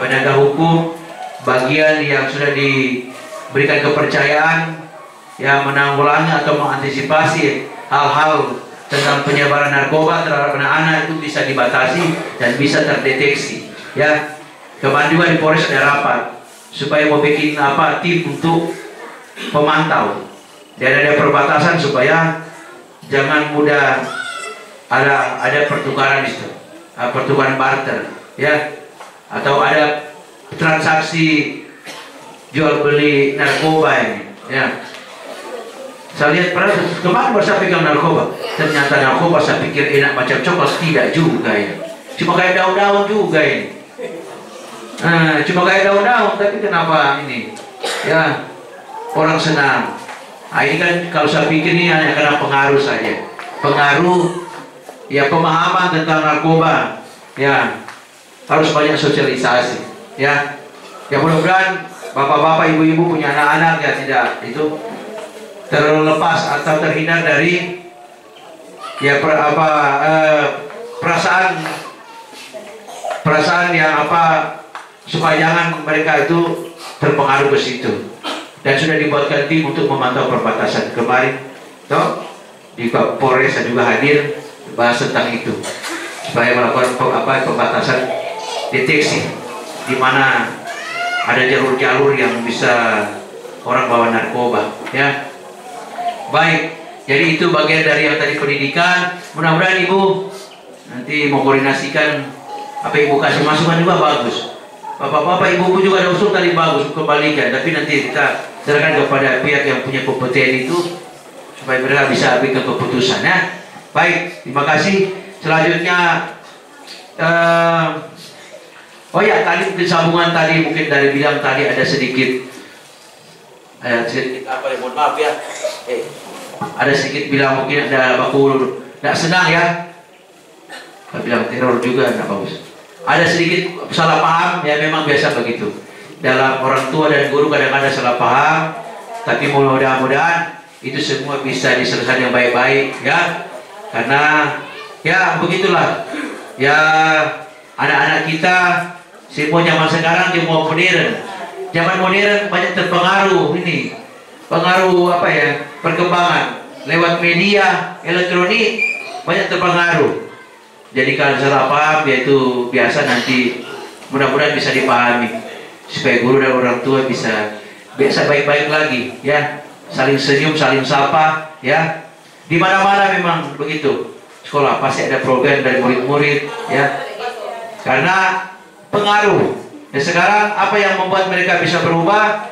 penegak hukum, bagian yang sudah diberikan kepercayaan yang menanggulangi atau mengantisipasi hal-hal tentang penyebaran narkoba terhadap anak-anak itu bisa dibatasi dan bisa terdeteksi, ya. Kemarin juga di Polres ada rapat supaya mau bikin apa, tim untuk pemantau dan ada perbatasan supaya jangan mudah ada pertukaran itu, pertukaran barter, ya, atau ada transaksi jual beli narkoba ini, ya. Saya lihat kemarin baru saya pegang narkoba, ternyata narkoba saya pikir enak macam coklat, tidak juga, ya. Cuma kayak daun-daun juga ini. Cuma kayak daun-daun, tapi kenapa ini, ya, orang senang. Ini kan kalau saya pikir ini hanya karena pengaruh saja, pengaruh, ya, pemahaman tentang narkoba, ya, harus banyak sosialisasi, ya. Ya mudah-mudahan bapak-bapak, ibu-ibu punya anak-anak ya tidak itu terlepas atau terhindar dari ya perasaan yang apa, supaya jangan mereka itu terpengaruh ke situ. Dan sudah dibuatkan tim untuk memantau perbatasan. Kemarin toh di Polres juga hadir bahas tentang itu supaya melakukan pembatasan, deteksi di mana ada jalur-jalur yang bisa orang bawa narkoba, ya. Baik, jadi itu bagian dari yang tadi pendidikan. Mudah-mudahan Ibu nanti mengkoordinasikan apa Ibu kasih masukan juga bagus. Bapak-bapak, ibu-ibu juga ada usul tadi bagus, kembalikan. Tapi nanti kita serahkan kepada pihak yang punya kompeten itu supaya mereka bisa ambil keputusan, ya. Baik, terima kasih. Selanjutnya, oh ya, tadi mungkin sambungan tadi mungkin dari bilang tadi ada sedikit apa ya, mohon maaf ya. Ada sedikit bilang mungkin ada baku tidak senang, ya. Saya bilang teror juga tidak bagus. Ada sedikit salah paham, ya, memang biasa begitu. Dalam orang tua dan guru kadang-kadang salah paham, tapi mudah-mudahan itu semua bisa diselesaikan yang baik-baik, ya. Karena ya begitulah, ya, anak-anak kita semua zaman sekarang semua modern. Zaman modern banyak terpengaruh ini, pengaruh apa ya, perkembangan lewat media elektronik banyak terpengaruh. Jadi kalau salah paham, yaitu biasa, nanti mudah-mudahan bisa dipahami supaya guru dan orang tua bisa baik-baik lagi, ya, saling senyum, saling sapa, ya. Di mana-mana memang begitu. Sekolah pasti ada program dari murid-murid, ya. Karena pengaruh. Dan sekarang apa yang membuat mereka bisa berubah?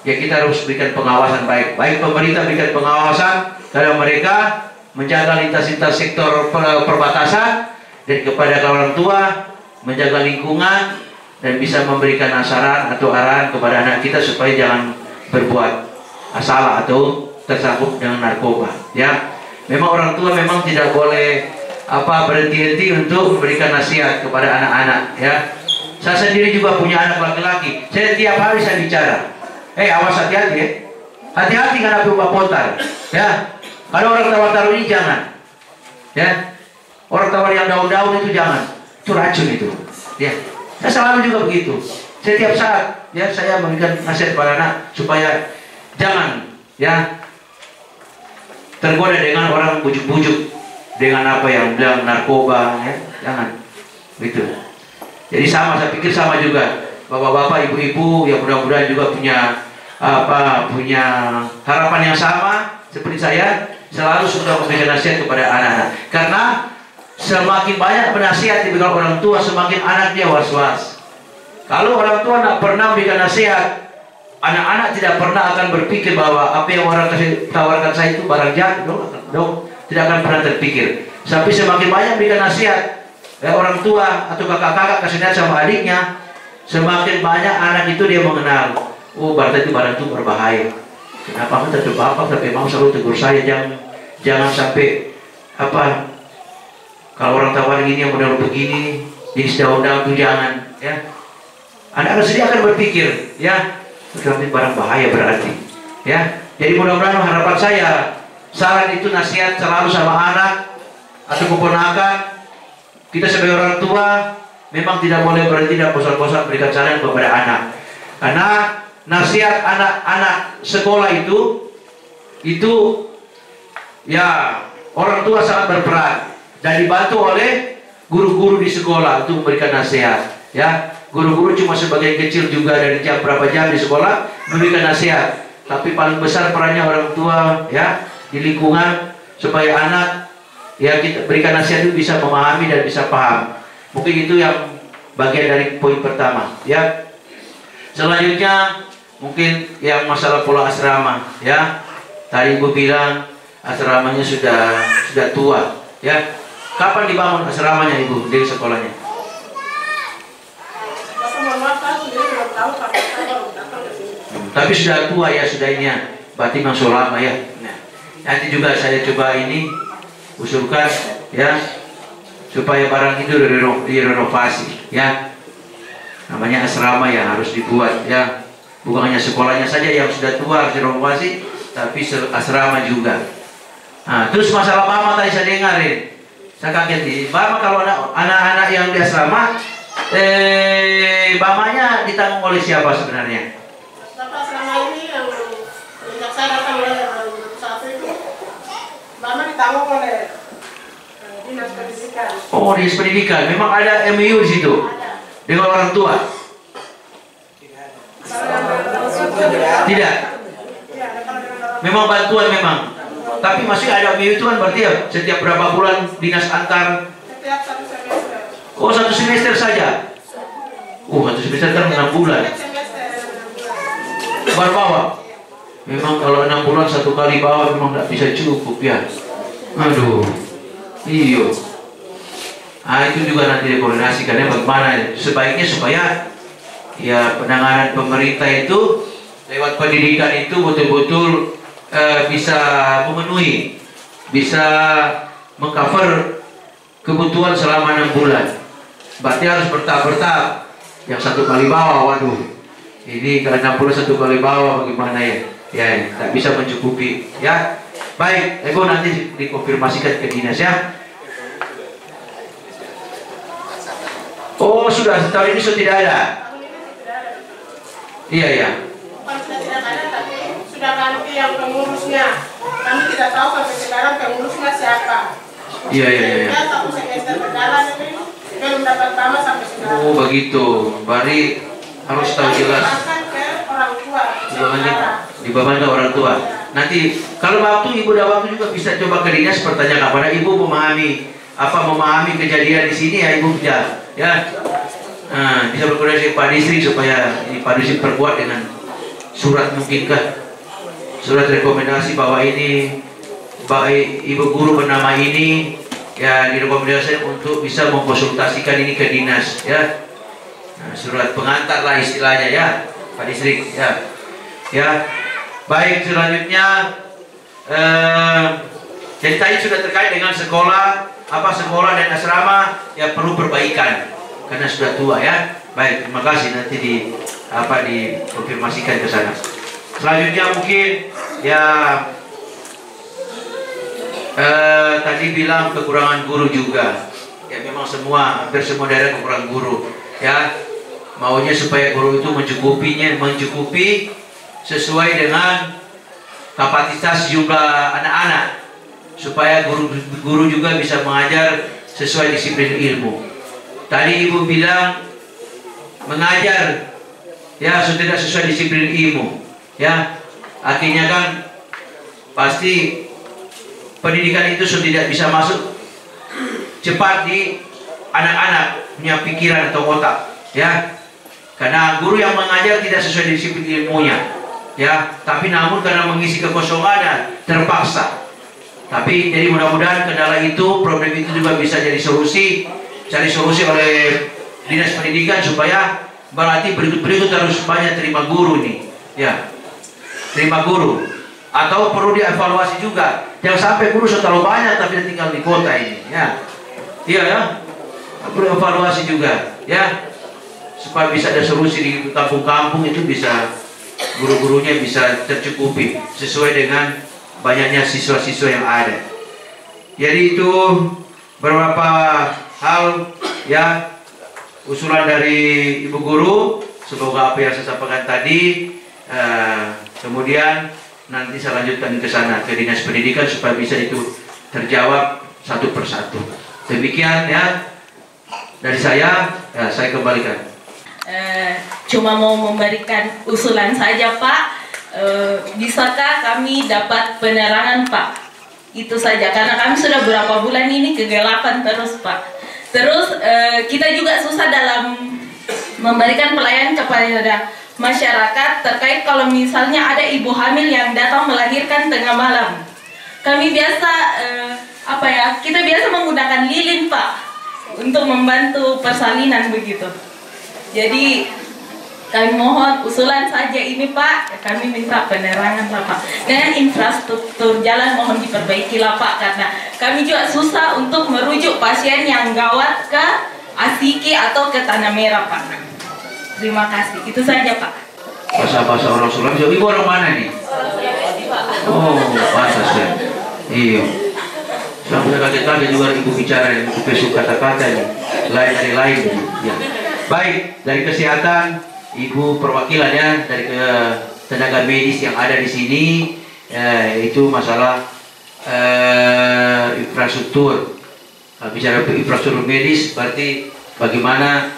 Ya kita harus berikan pengawasan baik. Baik pemerintah berikan pengawasan terhadap mereka, menjaga lintas-lintas sektor perbatasan, dan kepada orang tua menjaga lingkungan dan bisa memberikan saran atau arahan kepada anak kita supaya jangan berbuat salah atau tersangkut dengan narkoba. Ya, memang orang tua memang tidak boleh berhenti-henti untuk memberikan nasihat kepada anak-anak. Ya, saya sendiri juga punya anak laki-laki. Saya tiap hari saya bicara, awas hati-hati ya, hati-hati karena berubah potar. Ya, kalau orang tawar-tawar ini jangan. Ya, orang tawar yang daun-daun itu jangan, itu racun itu. Ya, saya selalu juga begitu. Setiap saat ya saya memberikan nasihat kepada anak supaya jangan ya tergoda dengan orang bujuk-bujuk dengan apa yang bilang narkoba, ya jangan gitu. Jadi sama, saya pikir sama juga bapak-bapak, ibu-ibu yang mudah-mudahan juga punya punya harapan yang sama seperti saya, selalu sudah memberikan nasihat kepada anak-anak. Karena semakin banyak penasihat diberikan orang tua, semakin anak dia was-was. Kalau orang tua tidak pernah memberikan nasihat, anak-anak tidak pernah akan berpikir bahwa apa yang orang tawarkan saya itu barang jahat. Tidak akan pernah terpikir. Tapi semakin banyak memberikan nasihat orang tua atau kakak-kakak kasih nasihat sama adiknya, semakin banyak anak itu dia mengenal, oh berarti itu barang itu berbahaya. Kenapa kata bapak tapi mau selalu tegur saya, jangan sampai kalau orang tawar gini yang model begini jenis daun-daun itu jangan ya. Anak-anak sendiri akan berpikir ya, berarti barang bahaya berarti ya. Jadi mudah-mudahan harapan saya, saran itu nasihat selalu sama anak atau keponakan. Kita sebagai orang tua memang tidak boleh berhenti dan bosan-bosan berikan saran kepada anak. Karena nasihat anak-anak sekolah itu ya orang tua sangat berperan dan dibantu oleh guru-guru di sekolah untuk memberikan nasihat. Ya, guru-guru cuma sebagian kecil juga dari jam berapa jam di sekolah memberikan nasihat. Tapi paling besar perannya orang tua ya di lingkungan supaya anak ya kita berikan nasihat itu bisa memahami dan bisa paham. Mungkin itu yang bagian dari poin pertama ya. Selanjutnya mungkin yang masalah pola asrama ya. Tadi Ibu bilang asramanya sudah tua ya. Kapan dibangun asramanya Ibu di sekolahnya? Tapi sudah tua ya, sudah ini ya. Berarti masuk lama ya. Nah, nanti juga saya coba ini usulkan ya supaya barang itu direnovasi ya. Namanya asrama ya harus dibuat ya. Bukan hanya sekolahnya saja yang sudah tua harus direnovasi, tapi asrama juga. Nah, terus masalah mama tadi saya dengarin, saya kaget nih. Mama kalau anak-anak yang di asrama, mamanya ditanggung oleh siapa sebenarnya? Bapak selama ini yang sejak saya datang mulai dari 2001 itu, mama ditanggung oleh dinas pendidikan. Oh, dinas pendidikan. Memang ada MU di situ dengan orang tua? Tidak. Memang bantuan memang. Tapi masih ada MU itu kan berarti ya setiap berapa bulan dinas antar? Setiap 1 semester. Oh, 1 semester saja. 1 semester kan 6 bulan. Bawa. Memang kalau 6 bulan 1 kali bawa memang tidak bisa cukup ya. Aduh. Iyo. Itu juga nanti dikoordinasikannya bagaimana sebaiknya supaya ya penanganan pemerintah itu lewat pendidikan itu betul-betul bisa memenuhi, bisa mengcover kebutuhan selama 6 bulan. Berarti harus bertahap-bertahap. Yang 1 kali bawa, waduh. Ini kalau 6 bulan 1 kali bawa bagaimana ya? Ya, tak bisa mencukupi. Ya, baik. Ibu nanti dikonfirmasikan ke dinas ya. Oh, sudah setahun ini sudah tidak ada. Iya. Bukan sudah tidak ada, tapi sudah ganti yang pengurusnya. Kami tidak tahu sampai sekarang pengurusnya siapa. Iya. Kita 1 semester berjalan ini belum dapat nama sampai sekarang. Oh, begitu. Berarti harus tahu jelas. Dibebankan ke orang tua. Nanti kalau waktu Ibu ada waktu juga bisa coba ke dinas pertanyaan kepada Ibu memahami kejadian di sini ya Ibu bisa ya. Nah, bisa berkoordinasi Pak Distrik supaya Pak Distrik perkuat dengan surat mungkinkah surat rekomendasi bahwa ini ibu guru bernama ini ya direkomendasikan untuk bisa mengkonsultasikan ini ke dinas ya. Nah, surat pengantar lah istilahnya ya, Pak Distrik ya. Ya, baik, selanjutnya jadi tadi sudah terkait dengan sekolah dan asrama ya perlu perbaikan karena sudah tua ya. Baik, terima kasih, nanti dikonfirmasikan ke sana. Selanjutnya mungkin ya tadi bilang kekurangan guru juga. Ya memang hampir semua daerah kekurangan guru ya. Maunya supaya guru itu mencukupi sesuai dengan kapasitas jumlah anak-anak, supaya guru juga bisa mengajar sesuai disiplin ilmu. Tadi ibu bilang mengajar ya tidak sesuai disiplin ilmu ya, artinya kan pasti pendidikan itu sudah tidak bisa masuk cepat di anak-anak punya pikiran atau otak ya, karena guru yang mengajar tidak sesuai disiplin ilmunya ya, tapi namun karena mengisi kekosongan terpaksa. Tapi jadi mudah-mudahan kendala itu, problem itu juga bisa cari solusi oleh dinas pendidikan supaya berarti berikut harus banyak terima guru nih ya, terima guru, atau perlu dievaluasi juga, jangan sampai guru terlalu banyak tapi tinggal di kota ini ya. Iya ya, perlu evaluasi juga ya, supaya bisa ada solusi di kampung-kampung itu, bisa guru-gurunya bisa tercukupi sesuai dengan banyaknya siswa-siswa yang ada. Jadi itu beberapa hal ya, usulan dari ibu guru. Semoga apa yang saya sampaikan tadi kemudian nanti saya lanjutkan ke sana ke dinas pendidikan supaya bisa itu terjawab satu persatu. Demikian ya dari saya kembalikan. Cuma mau memberikan usulan saja Pak. Bisakah kami dapat penerangan Pak? Itu saja, karena kami sudah berapa bulan ini kegelapan terus Pak. Terus kita juga susah dalam memberikan pelayanan kepada masyarakat terkait kalau misalnya ada ibu hamil yang datang melahirkan tengah malam. Kami biasa kita biasa menggunakan lilin Pak untuk membantu persalinan begitu. Jadi kami mohon usulan saja ini Pak, kami minta penerangan lah Pak. Dan infrastruktur jalan mohon diperbaiki lah Pak, karena kami juga susah untuk merujuk pasien yang gawat ke Asiki atau ke Tanah Merah Pak. Terima kasih, itu saja Pak. Bahasa orang Sulawesi, ibu orang mana nih? Oh, bahasa ya. Iya. Sampai kaget-kaget juga ibu bicara, ibu besok kata-kata nih, lain dari lain. Ya. Baik, dari kesehatan. Ibu perwakilannya dari tenaga medis yang ada di sini itu masalah infrastruktur. Bicara infrastruktur medis berarti bagaimana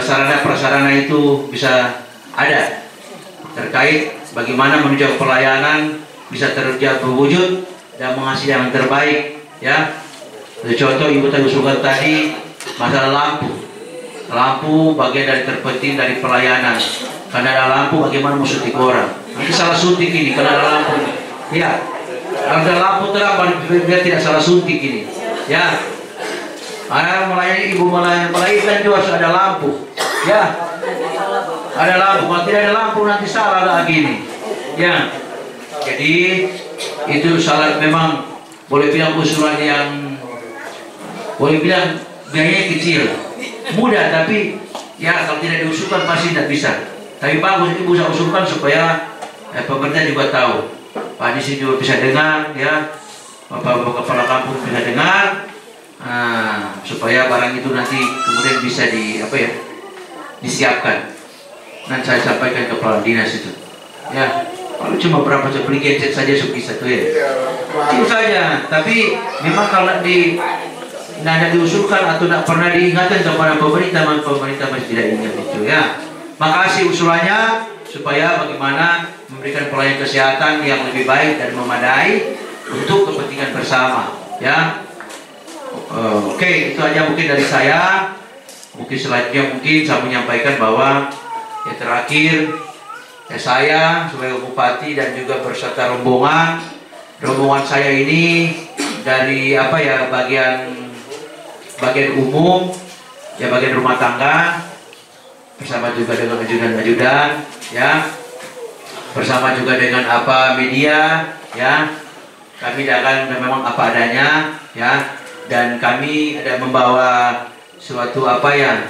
sarana prasarana itu bisa ada, terkait bagaimana menuju pelayanan bisa terwujud dan menghasilkan yang terbaik ya. Contoh ibu tadi usulkan tadi masalah lampu bagian dari terpenting dari pelayanan, karena ada lampu bagaimana mau suntik orang, nanti salah suntik ini karena ada lampu ya, kalau ada lampu terang biar tidak salah suntik ini ya. Ada melayani ibu melahirkan juga harus ada lampu ya, ada lampu, kalau tidak ada lampu nanti salah lagi ini ya. Jadi itu salah, memang boleh bilang usulan yang boleh bilang biayanya kecil, mudah, tapi ya kalau tidak diusulkan pasti tidak bisa. Tapi bagus ibu saya usulkan supaya pemerintah juga tahu, Pak di sini juga bisa dengar ya, bapak-bapak kepala kampung bisa dengar, supaya barang itu nanti kemudian bisa disiapkan. Dan saya sampaikan ke kepala dinas itu ya. Kalau cuma berapa beli gadget saja bisa tuh ya, itu saja. Tapi memang kalau tidak diusulkan atau tidak pernah diingatkan kepada pemerintah masih tidak ingat itu ya. Makasih usulannya supaya bagaimana memberikan pelayanan kesehatan yang lebih baik dan memadai untuk kepentingan bersama ya. Oke, itu aja mungkin dari saya. Mungkin selanjutnya mungkin saya menyampaikan bahwa yang terakhir saya sebagai Bupati dan juga berserta rombongan rombongan saya ini dari apa ya, bagian umum, ya bagian rumah tangga, bersama juga dengan ajudan-ajudan, ya, bersama juga dengan apa media, ya. Kami akan memang apa adanya, ya, dan kami ada membawa suatu apa ya,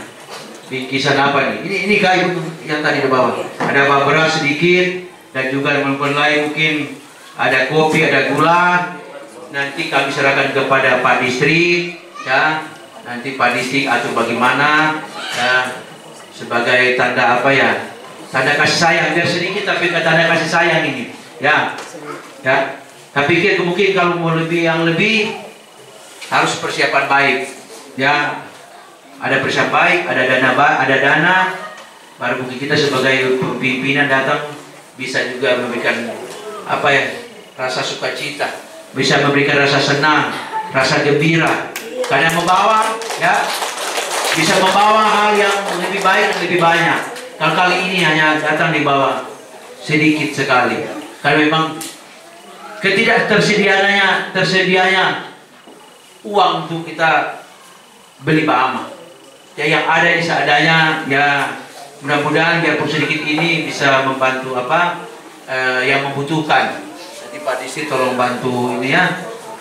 bingkisan apa nih? Ini kayu yang tadi dibawa. Ada beras sedikit dan juga teman-teman lain mungkin ada kopi, ada gula. Nanti kami serahkan kepada Pak Distrik, ya. Nanti Pak Distrik atur bagaimana, ya, sebagai tanda apa ya? Tanda kasih sayang, biar sedikit tapi tanda kasih sayang ini, ya, ya. Tapi pikir mungkin kalau mau yang lebih harus persiapan baik, ya. Ada persiapan baik, ada dana, baru mungkin kita sebagai pimpinan datang bisa juga memberikan apa ya, rasa sukacita, bisa memberikan rasa senang, rasa gembira, karena membawa, ya, bisa membawa hal yang lebih baik dan lebih banyak. Kalau kali ini hanya datang dibawa sedikit sekali, karena memang tersedianya uang untuk kita beli bama. Ya, yang ada ini seadanya, ya, mudah-mudahan biarpun sedikit ini bisa membantu apa yang membutuhkan. Nanti Pak Distrik tolong bantu ini, ya.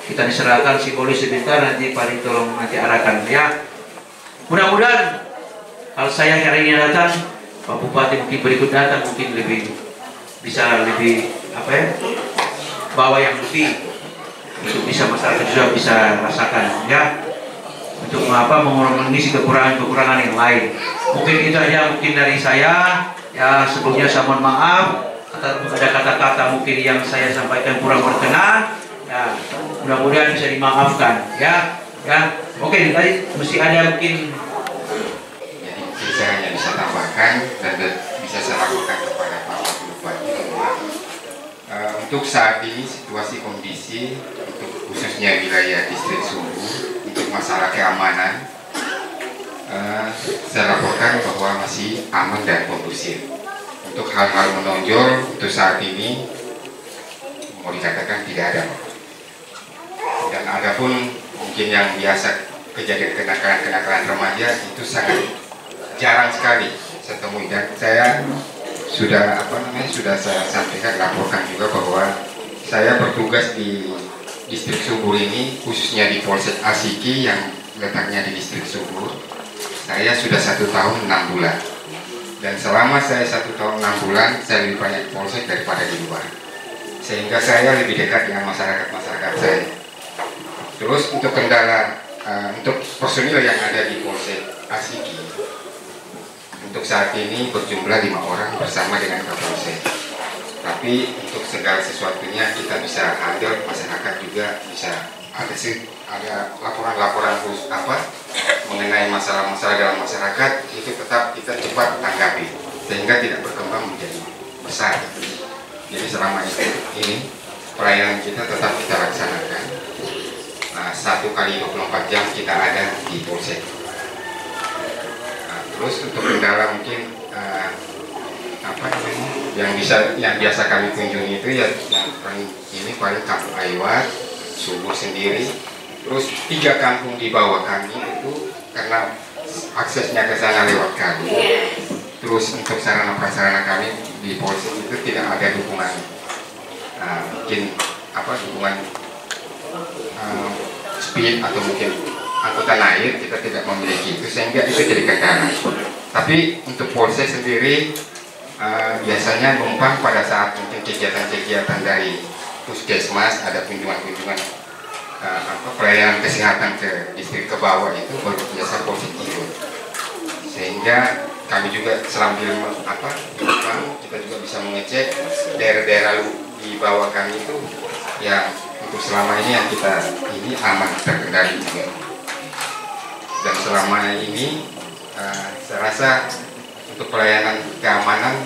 Kita diserahkan simbolis sebentar, nanti Pak Distrik tolong nanti arahkan, ya. Mudah-mudahan kalau saya hari ini datang, Pak Bupati mungkin berikut datang mungkin bisa lebih apa ya, bawa yang lebih untuk bisa masyarakat juga bisa rasakan, ya, untuk mengisi kekurangan yang lain. Mungkin itu aja mungkin dari saya, ya. Sebelumnya saya mohon maaf atau ada kata-kata mungkin yang saya sampaikan kurang berkenan, ya, mudah-mudahan bisa dimaafkan, ya, ya. Oke, tadi mesti ada mungkin. Jadi saya hanya bisa tambahkan dan bisa saya lakukan kepada Pak Wakil Bupati bahwa untuk saat ini situasi kondisi untuk khususnya wilayah Distrik Subuh untuk masalah keamanan, saya laporkan bahwa masih aman dan kondusif. Untuk hal-hal menonjol untuk saat ini mau dikatakan tidak ada. Dan ada pun mungkin yang biasa kejadian kenakalan remaja itu sangat jarang sekali saya temui, dan saya sudah saya sampaikan, laporkan juga bahwa saya bertugas di Distrik Subur ini, khususnya di Polsek Asiki yang letaknya di Distrik Subur. Saya sudah 1 tahun 6 bulan, dan selama saya 1 tahun 6 bulan saya lebih banyak Polsek daripada di luar, sehingga saya lebih dekat dengan masyarakat saya. Terus untuk kendala untuk personil yang ada di Polsek Asiki, untuk saat ini berjumlah 5 orang bersama dengan Kapolsek. Tapi untuk segala sesuatunya kita bisa handle, masyarakat juga bisa ada laporan-laporan khusus mengenai masalah-masalah dalam masyarakat, itu tetap kita cepat tanggapi sehingga tidak berkembang menjadi besar. Jadi selama ini pelayanan kita tetap kita laksanakan. Nah, 1 kali 24 jam kita ada di Polsek. Terus untuk kendala mungkin yang biasa kami kunjungi itu ya yang paling Kampung Aiwat, Subur sendiri. Terus 3 kampung di bawah kami itu karena aksesnya ke sana lewat kami. Terus untuk sarana prasarana kami di Polsek itu tidak ada dukungan, mungkin dukungan speed atau mungkin angkutan air kita tidak memiliki itu, sehingga itu jadi kendala. Tapi untuk Polsek sendiri biasanya numpang pada saat mungkin kegiatan-kegiatan dari puskesmas, ada kunjungan-kunjungan pelayanan kesehatan ke distrik ke bawah, itu baru biasa Polsek ikut. Sehingga kami juga sambil kita juga bisa mengecek daerah-daerah di bawah kami itu yang untuk selama ini yang kita ini aman terkendali juga. Dan selama ini saya rasa untuk pelayanan keamanan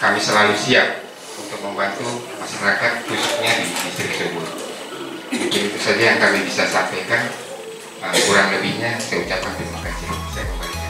kami selalu siap untuk membantu masyarakat khususnya di Distrik Subur. Mungkin itu saja yang kami bisa sampaikan, kurang lebihnya saya ucapkan terima kasih. Saya kembalikan.